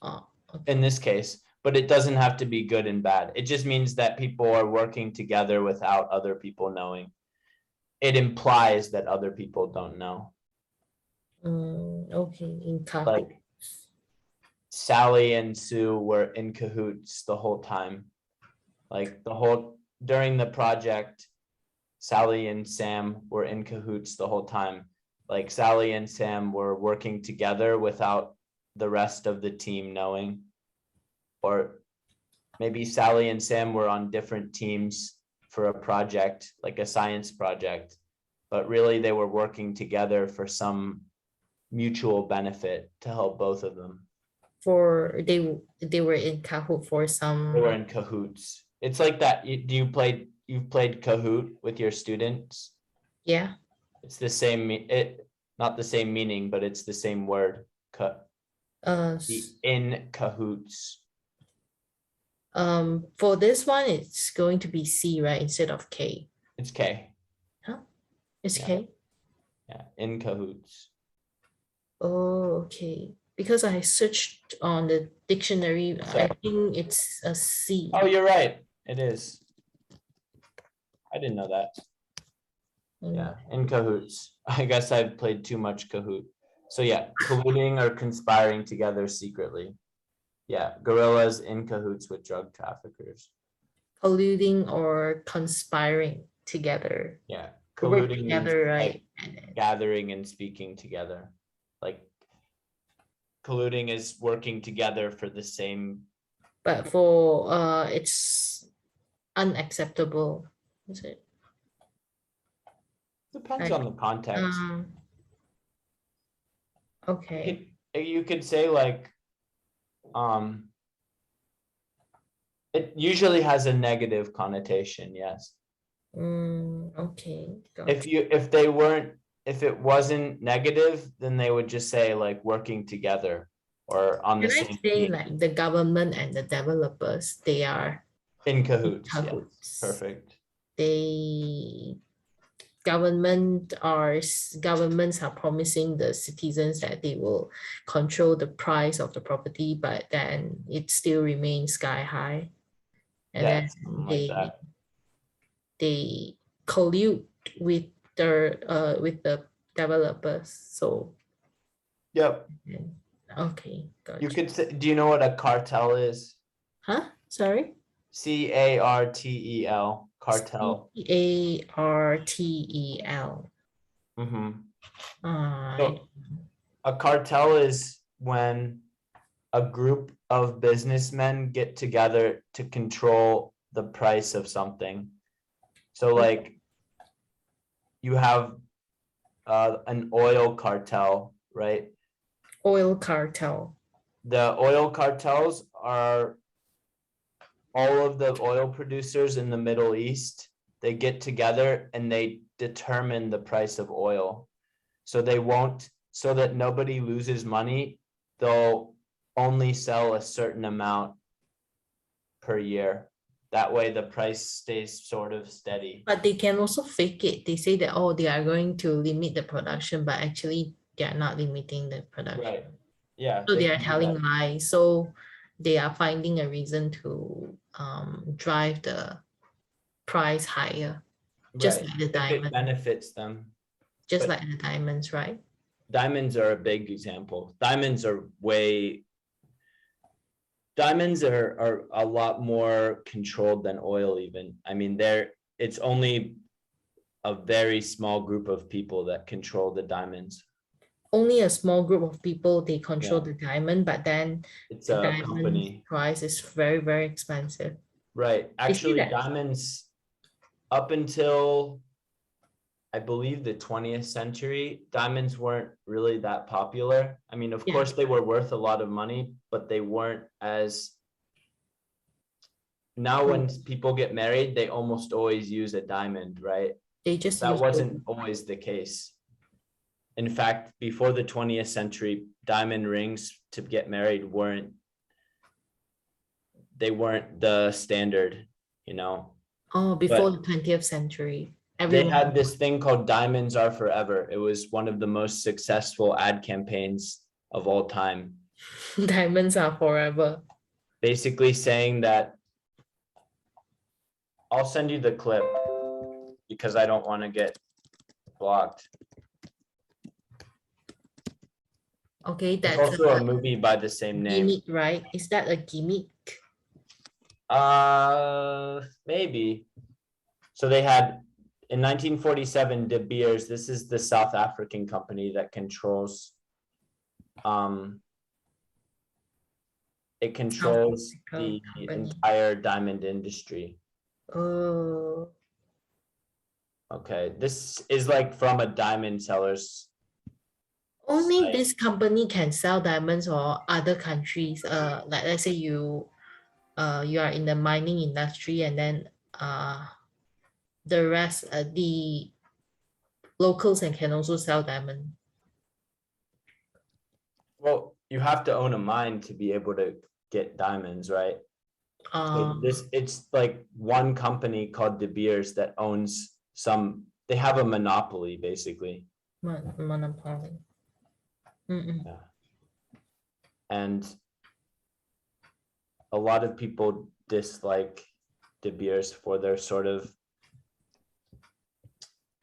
S1: Oh, okay.
S2: In this case, but it doesn't have to be good and bad. It just means that people are working together without other people knowing. It implies that other people don't know.
S1: Okay, in cahoots.
S2: Like Sally and Sue were in cahoots the whole time. Like during the project, Sally and Sam were in cahoots the whole time. Like Sally and Sam were working together without the rest of the team knowing. Or maybe Sally and Sam were on different teams for a project, like a science project, but really they were working together for some mutual benefit to help both of them.
S1: They were in cahoot for some.
S2: They were in cahoots. It's like that. You've played Kahoot with your students.
S1: Yeah.
S2: It's the same. Not the same meaning, but it's the same word. In cahoots.
S1: For this one, it's going to be C, right, instead of K.
S2: It's K.
S1: Huh? It's
S2: Yeah.
S1: K.
S2: Yeah, in cahoots.
S1: Oh, okay. Because I searched on the dictionary, I
S2: Sorry.
S1: think it's a C.
S2: Oh, you're right. It is. I didn't know that. Yeah, in cahoots. I guess I've played too much Kahoot. So yeah, colluding or conspiring together secretly. Yeah, gorillas in cahoots with drug traffickers.
S1: Colluding or conspiring together.
S2: Yeah,
S1: Work
S2: colluding means
S1: together,
S2: like
S1: right?
S2: gathering and speaking together. Like colluding is working together for the same.
S1: But for it's unacceptable, is it?
S2: Depends
S1: Like,
S2: on the context.
S1: Okay.
S2: You could say like, it usually has a negative connotation, yes.
S1: Okay. got
S2: If
S1: it.
S2: if it wasn't negative, then they would just say like working together or on the
S1: Can I
S2: same
S1: say
S2: team.
S1: like the government and the developers, they are
S2: In cahoots, yeah,
S1: cahoots.
S2: perfect.
S1: Governments are promising the citizens that they will control the price of the property, but then it still remains sky high. And
S2: Yeah,
S1: then
S2: something like that.
S1: they collude with the developers. So
S2: Yep.
S1: okay,
S2: You
S1: gotcha.
S2: could say, do you know what a cartel is?
S1: Huh? Sorry.
S2: CARTEL, cartel.
S1: CARTEL.
S2: Mm-hmm.
S1: Uh,
S2: So a cartel is when a group of businessmen get together to control the price of something. So like you have an oil cartel, right?
S1: Oil cartel.
S2: The oil cartels are all of the oil producers in the Middle East. They get together and they determine the price of oil. So they won't, so that nobody loses money, they'll only sell a certain amount per year. That way the price stays sort of steady.
S1: But they can also fake it. They say that, oh, they are going to limit the production, but actually they are not limiting the production.
S2: Right. Yeah.
S1: So they are
S2: can do
S1: telling
S2: that.
S1: lies. So they are finding a reason to drive the price higher, just
S2: Right.
S1: like the
S2: If it
S1: diamond,
S2: benefits them.
S1: just
S2: but-
S1: like the diamonds, right?
S2: Diamonds are a big example. Diamonds are diamonds are a lot more controlled than oil even. I mean, it's only a very small group of people that control the diamonds.
S1: Only a small group of people, they control
S2: Yeah.
S1: the diamond, but then
S2: It's
S1: the
S2: a
S1: diamond
S2: company,
S1: price is very, very expensive.
S2: right?
S1: They say
S2: Actually,
S1: that-
S2: diamonds up until I believe the 20th century, diamonds weren't really that popular. I mean, of
S1: Yeah.
S2: course, they were worth a lot of money, but they weren't as. Now, when people get married, they almost always use a diamond, right?
S1: They just
S2: That
S1: use
S2: wasn't always the case. In fact, before the 20th century, diamond rings to get married weren't the standard, you know.
S1: before the 20th century.
S2: They
S1: Everyone
S2: had this thing called Diamonds Are Forever. It was one of the most successful ad campaigns of all time.
S1: diamonds are forever.
S2: Basically saying that, I'll send you the clip because I don't want to get blocked.
S1: Okay,
S2: There's
S1: that's
S2: also a
S1: a
S2: movie by the same name.
S1: gimmick, right? Is that a gimmick?
S2: Maybe. So they had in 1947 De Beers. This is the South African company that controls. It controls the
S1: Africa company.
S2: entire diamond industry.
S1: Oh,
S2: Okay, this is like from a diamond seller's.
S1: only
S2: Right.
S1: this company can sell diamonds, or other countries. Like let's say you are in the mining industry, and then the rest, the locals and can also sell diamond.
S2: Well, you have to own a mine to be able to get diamonds, right? So it's like one company called De Beers that owns some. They have a monopoly, basically.
S1: Monopoly.
S2: Yeah. And a lot of people dislike De Beers for their sort of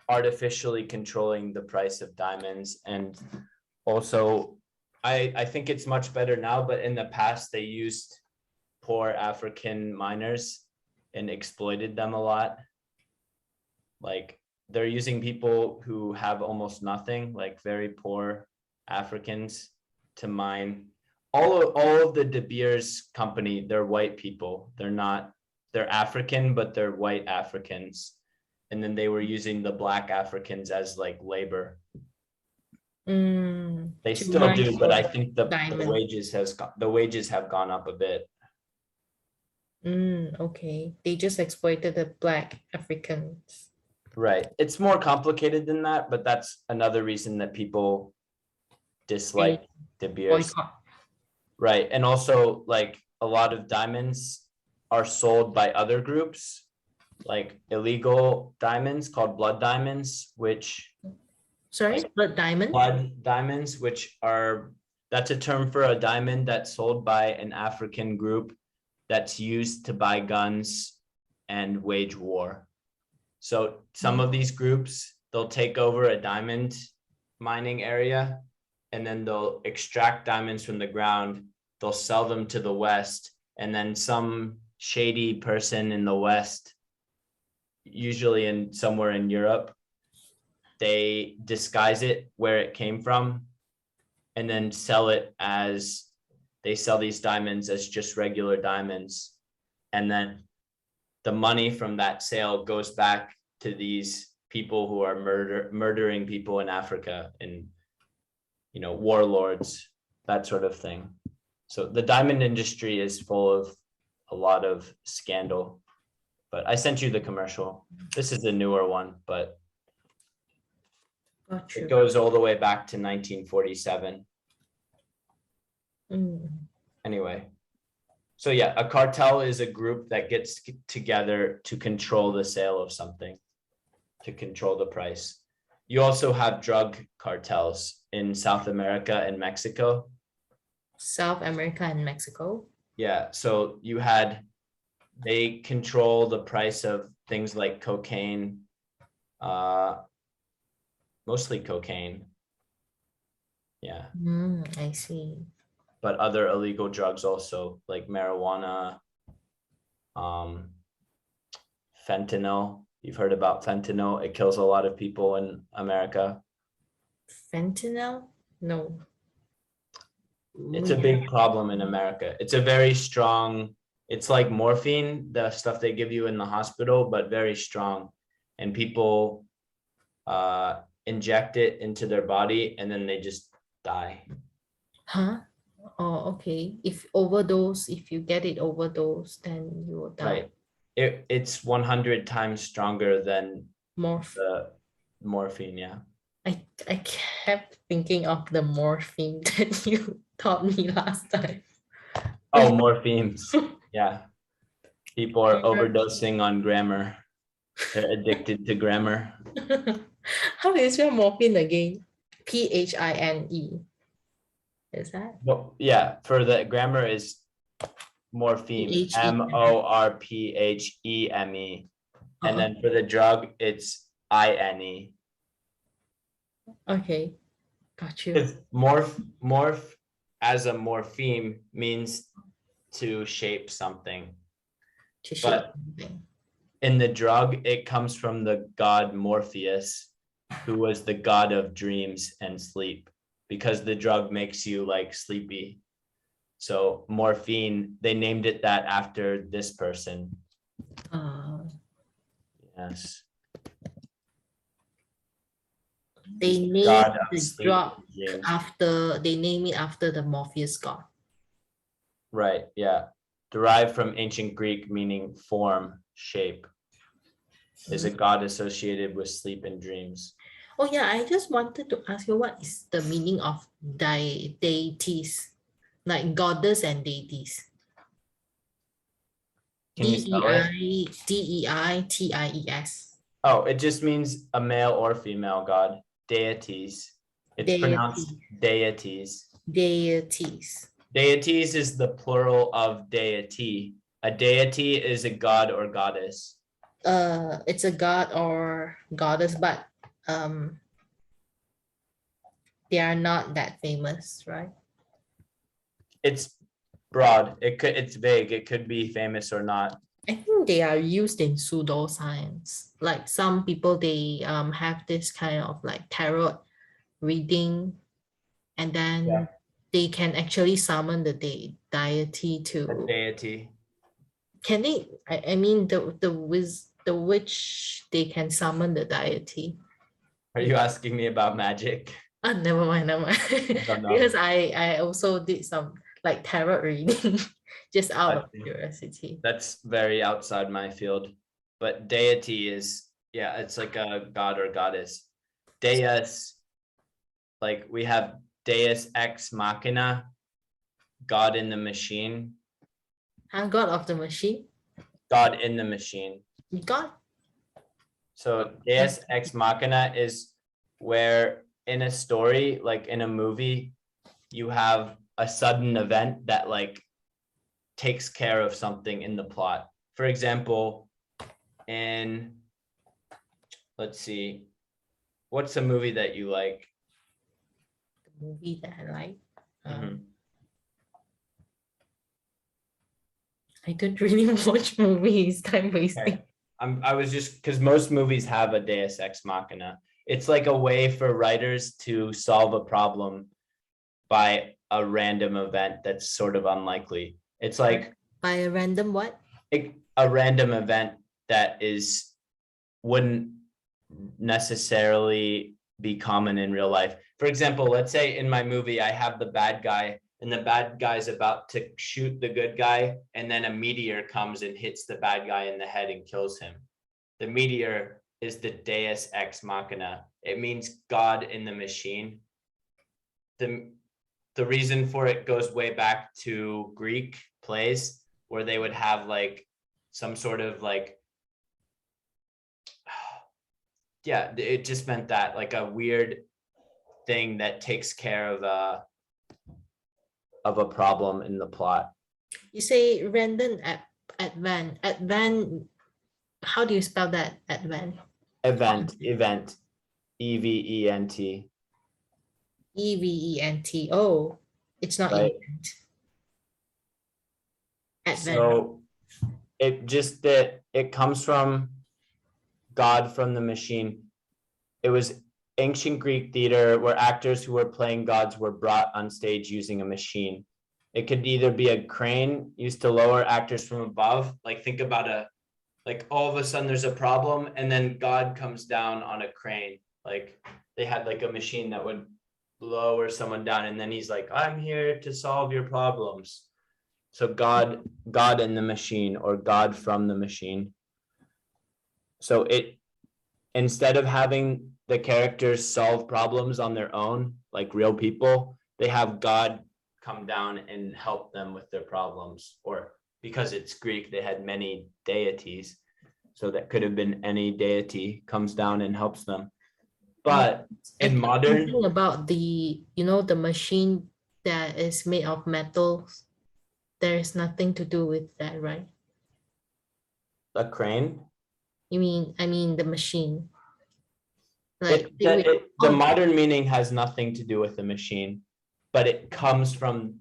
S2: artificially controlling the price of diamonds. And also, I think it's much better now, but in the past they used poor African miners and exploited them a lot. Like they're using people who have almost nothing, like very poor Africans, to mine. All of the De Beers company, they're white people. They're African, but they're white Africans. And then they were using the black Africans as like labor. They
S1: to
S2: still
S1: mine
S2: do, but I
S1: for
S2: think the
S1: diamond.
S2: wages have gone up a bit.
S1: Okay. They just exploited the black Africans.
S2: Right. It's more complicated than that, but that's another reason that people dislike De Beers.
S1: Boycott.
S2: Right. And also, like, a lot of diamonds are sold by other groups, like illegal diamonds called blood diamonds, which
S1: Sorry, blood diamond?
S2: That's a term for a diamond that's sold by an African group that's used to buy guns and wage war. So some of these groups, they'll take over a diamond mining area, and then they'll extract diamonds from the ground. They'll sell them to the West, and then some shady person in the West, usually in somewhere in Europe, they disguise it where it came from, and then sell it as, they sell these diamonds as just regular diamonds. And then the money from that sale goes back to these people who are murdering people in Africa, and, you know, warlords, that sort of thing. So the diamond industry is full of a lot of scandal. But I sent you the commercial. This is a newer one, but
S1: Got
S2: it
S1: you.
S2: goes all the way back to 1947.
S1: Mm.
S2: Anyway, so yeah, a cartel is a group that gets together to control the sale of something, to control the price. You also have drug cartels in South America and Mexico.
S1: South America and Mexico.
S2: Yeah, so they control the price of things like cocaine, mostly cocaine. Yeah.
S1: I see.
S2: But other illegal drugs also, like marijuana, fentanyl. You've heard about fentanyl. It kills a lot of people in America.
S1: Fentanyl? No.
S2: It's a big problem in America. It's a very strong, it's like morphine, the stuff they give you in the hospital, but very strong. And people inject it into their body, and then they just die.
S1: Huh? Oh, okay. If overdose, if you get it overdose, then you will die.
S2: Right. It's 100 times stronger than
S1: Morph.
S2: the morphine. Yeah.
S1: I kept thinking of the morphine that you taught me last time.
S2: Oh, morphines. Yeah. People are overdosing on grammar. They're addicted to grammar.
S1: How do you spell morphine again? Phine. Is that?
S2: Well, yeah, for the grammar is morpheme,
S1: P-H-E-M-E.
S2: morpheme. And then for the drug, it's INE.
S1: Okay, got you.
S2: Because morph as a morpheme means to shape something.
S1: To shape
S2: But
S1: something.
S2: in the drug, it comes from the god Morpheus, who was the god of dreams and sleep, because the drug makes you like sleepy. So morphine, they named it that after this person. Yes.
S1: They named
S2: God of
S1: the
S2: sleep
S1: drug
S2: and dreams.
S1: after, they name it after the Morpheus god.
S2: Right, yeah. Derived from ancient Greek, meaning form, shape. Is a god associated with sleep and dreams.
S1: Oh yeah, I just wanted to ask you, what is the meaning of deities? Like goddess and deities.
S2: Can you spell it?
S1: Deities.
S2: Oh, it just means a male or female god. Deities. It's pronounced deities.
S1: Deities.
S2: Deities is the plural of deity. A deity is a god or goddess.
S1: It's a god or goddess, but they are not that famous, right?
S2: It's broad. It's vague. It could be famous or not.
S1: I think they are used in pseudoscience. Like some people, they have this kind of like tarot reading, and then they can actually summon the deity to.
S2: A deity.
S1: Can they? I mean the witch, they can summon the deity.
S2: Are you asking me about magic?
S1: Oh, never mind.
S2: don't know.
S1: Because I also did some like tarot reading just out of
S2: I see.
S1: curiosity.
S2: That's very outside my field. But deity is, yeah, it's like a god or goddess. Deus, like we have Deus ex machina, God in the machine.
S1: God of the machine.
S2: God in the machine.
S1: God.
S2: So Deus ex machina is where in a story, like in a movie, you have a sudden event that like takes care of something in the plot. For example, in let's see. What's a movie that you like?
S1: The movie that I like.
S2: Mhm.
S1: I don't really watch movies. Time wasting.
S2: Okay. I was just because most movies have a Deus Ex Machina. It's like a way for writers to solve a problem by a random event that's sort of unlikely. It's like
S1: By a random what?
S2: a random event that wouldn't necessarily be common in real life. For example, let's say in my movie, I have the bad guy and the bad guy's about to shoot the good guy, and then a meteor comes and hits the bad guy in the head and kills him. The meteor is the Deus Ex Machina. It means God in the machine. The reason for it goes way back to Greek plays where they would have like some sort of like, yeah, it just meant that like a weird thing that takes care of a problem in the plot.
S1: You say random advent. Advent. How do you spell that? Advent.
S2: Event. EVENT.
S1: EVENT. Oh, it's not
S2: Right.
S1: event. Advent.
S2: So it comes from God from the machine. It was ancient Greek theater where actors who were playing gods were brought on stage using a machine. It could either be a crane used to lower actors from above. Like think about like all of a sudden there's a problem and then God comes down on a crane. Like they had like a machine that would lower someone down and then he's like, I'm here to solve your problems. So God in the machine or God from the machine. So instead of having the characters solve problems on their own, like real people, they have God come down and help them with their problems. Or because it's Greek, they had many deities. So that could have been any deity comes down and helps them. But in modern,
S1: Thinking about the machine that is made of metals, there is nothing to do with that, right?
S2: a crane,
S1: I mean the machine. Like
S2: the modern meaning has nothing to do with the machine, but it comes from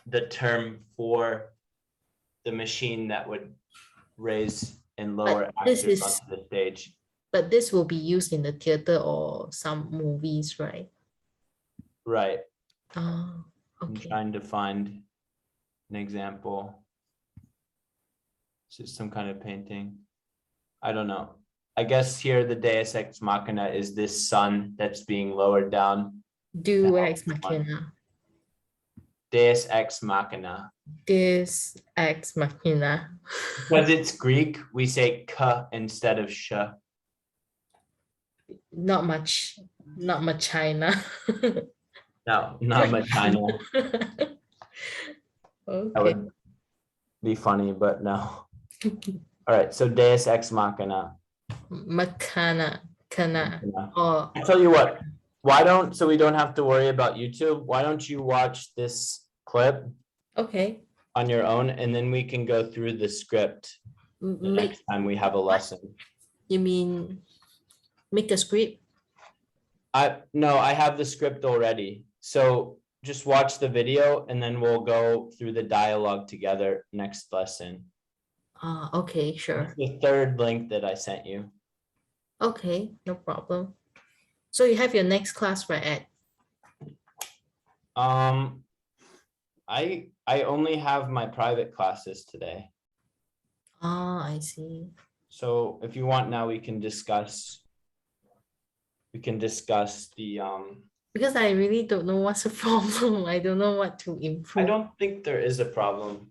S2: the term for the machine that would raise and lower actors onto the stage.
S1: But this will be used in the theater or some movies, right?
S2: Right.
S1: Oh,
S2: I'm
S1: okay.
S2: trying to find an example. Is it some kind of painting? I don't know. I guess here the Deus Ex Machina is this sun that's being lowered down.
S1: Deus Ex Machina.
S2: Deus Ex Machina.
S1: Deus Ex Machina.
S2: Because it's Greek, we say ka instead of sh.
S1: Not much China.
S2: No, not much China. That
S1: Okay.
S2: would be funny, but no. All right, so Deus Ex Machina.
S1: Machina. Kana.
S2: Yeah.
S1: Or
S2: I'll tell you what, so we don't have to worry about YouTube, why don't you watch this clip
S1: okay.
S2: on your own and then we can go through the script the
S1: Make
S2: next time we have a lesson.
S1: you mean make a script?
S2: No, I have the script already. So just watch the video and then we'll go through the dialogue together next lesson.
S1: Okay, sure.
S2: It's the third link that I sent you.
S1: Okay, no problem. So you have your next class right at?
S2: I only have my private classes today.
S1: I see.
S2: So if you want now we can discuss the
S1: Because I really don't know what's the problem. I don't know what to improve.
S2: I don't think there is a problem,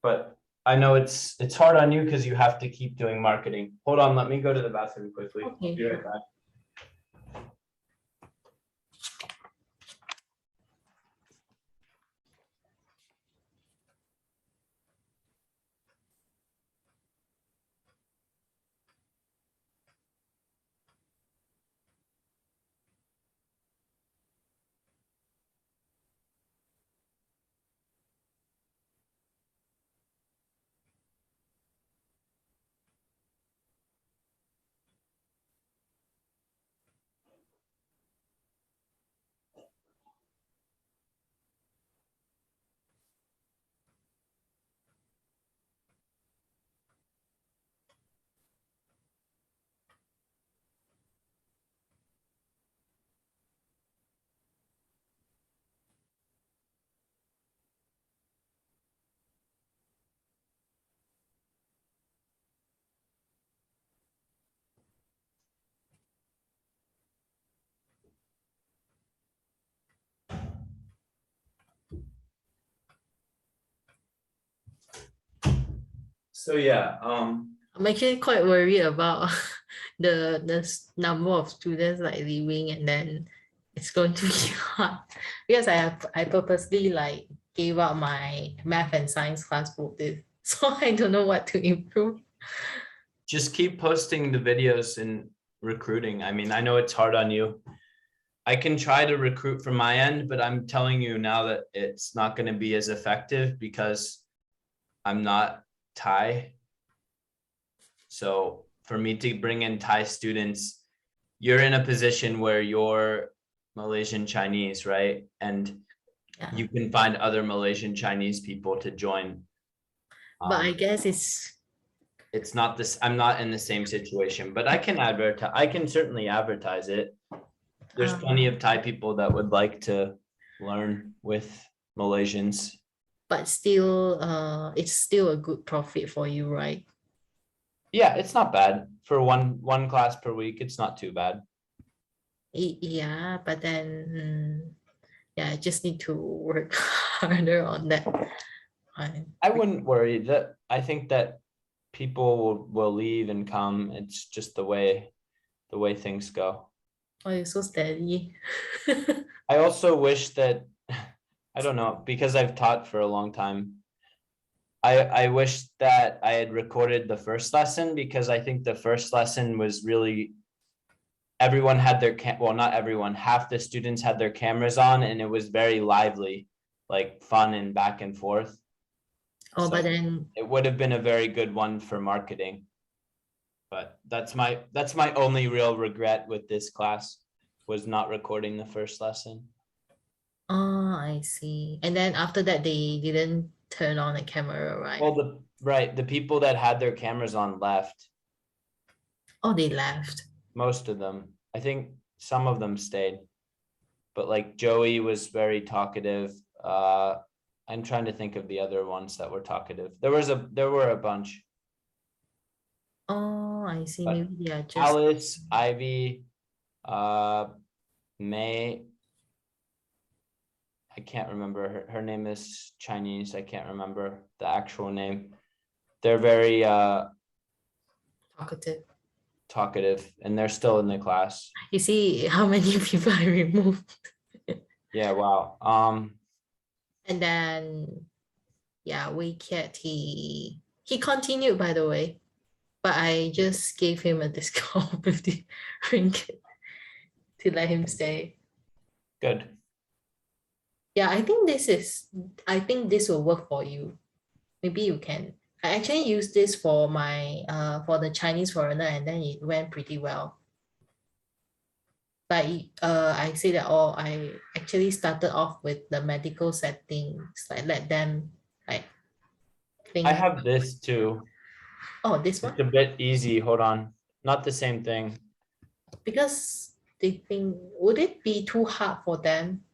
S2: but I know it's hard on you because you have to keep doing marketing. Hold on, let me go to the bathroom quickly.
S1: Okay,
S2: Be right
S1: sure.
S2: back. So yeah,
S1: I'm actually quite worried about number of students like leaving, and then it's going to be hard because I purposely like gave up my math and science class both this, so I don't know what to improve.
S2: just keep posting the videos in recruiting. I mean, I know it's hard on you. I can try to recruit from my end, but I'm telling you now that it's not going to be as effective because I'm not Thai. So for me to bring in Thai students, you're in a position where you're Malaysian Chinese, right? And
S1: Yeah.
S2: you can find other Malaysian Chinese people to join.
S1: But I guess
S2: It's not this, I'm not in the same situation, but I can advertise, I can certainly advertise it. There's plenty of Thai people that would like to learn with Malaysians.
S1: but still it's still a good profit for you, right?
S2: Yeah, it's not bad for one class per week. It's not too bad.
S1: Yeah, but then yeah, I just need to work harder on that.
S2: I wouldn't worry that. I think that people will leave and come. It's just the way things go.
S1: Oh, you're so steady.
S2: I also wish that, I don't know, because I've taught for a long time. I wish that I had recorded the first lesson, because I think the first lesson was really, everyone had their well, not everyone, half the students had their cameras on, and it was very lively, like fun and back and forth.
S1: Oh,
S2: So
S1: but then
S2: it would have been a very good one for marketing. But that's my only real regret with this class, was not recording the first lesson.
S1: oh, I see. And then after that, they didn't turn on the camera, right?
S2: Well, the people that had their cameras on left.
S1: Oh, they left.
S2: Most of them. I think some of them stayed. But like Joey was very talkative. I'm trying to think of the other ones that were talkative. There were a bunch.
S1: Oh, I see.
S2: But
S1: Maybe they are just
S2: Alice, Ivy, May. I can't remember her name is Chinese. I can't remember the actual name. They're very
S1: talkative.
S2: and they're still in the class.
S1: You see how many people I removed.
S2: Yeah, wow.
S1: And then yeah, WeCat, he continued, by the way, but I just gave him a discount of 50 ringgit to let him stay.
S2: Good.
S1: Yeah, I think this will work for you. Maybe you can. I actually used this for my for the Chinese foreigner, and then it went pretty well. But I say that I actually started off with the medical settings, like let them like think.
S2: I have this too.
S1: Oh, this
S2: It's
S1: one?
S2: a bit easy. Hold on. Not the same thing.
S1: Because they think, would it be too hard for them?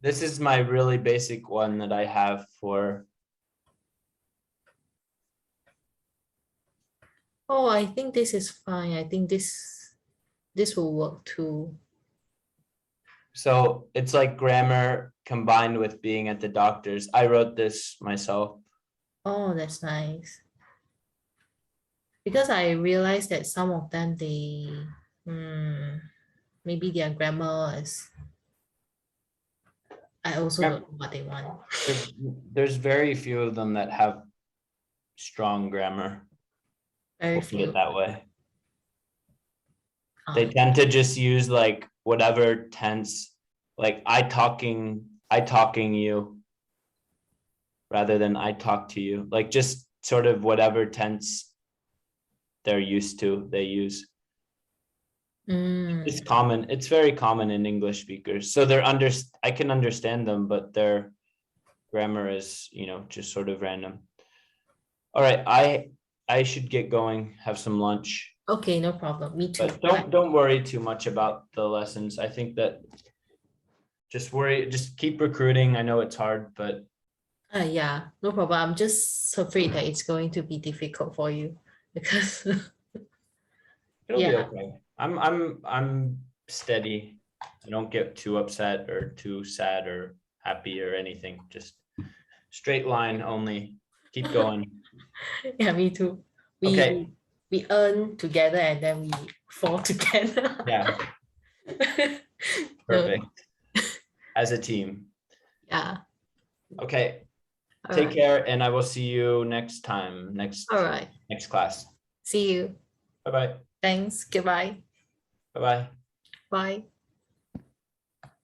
S2: This is my really basic one that I have for.
S1: Oh, I think this is fine. I think this will work too.
S2: So it's like grammar combined with being at the doctor's. I wrote this myself.
S1: Oh, that's nice. Because I realized that some of them, maybe their grammar is, I also don't know what they want.
S2: There's very few of them that have strong grammar.
S1: Very
S2: We'll put
S1: few.
S2: it that way. They tend to just use like whatever tense, like I talking you, rather than I talk to you, like just sort of whatever tense they're used to, they use. It's common. It's very common in English speakers. So I can understand them, but their grammar is, just sort of random. All right, I should get going, have some lunch.
S1: Okay, no problem. Me too.
S2: But don't worry too much about the lessons. I think that just keep recruiting. I know it's hard, but
S1: yeah, no problem. I'm just afraid that it's going to be difficult for you because
S2: it'll be
S1: yeah.
S2: okay. I'm steady. You don't get too upset or too sad or happy or anything. Just straight line only. Keep going.
S1: Yeah, me too.
S2: Okay.
S1: We earn together and then we fall together.
S2: Yeah, perfect. As a team.
S1: Yeah.
S2: Okay.
S1: All
S2: Take
S1: right.
S2: care, and I will see you next time, next
S1: All right.
S2: class.
S1: See you.
S2: Bye-bye.
S1: Thanks. Goodbye.
S2: Bye-bye.
S1: Bye.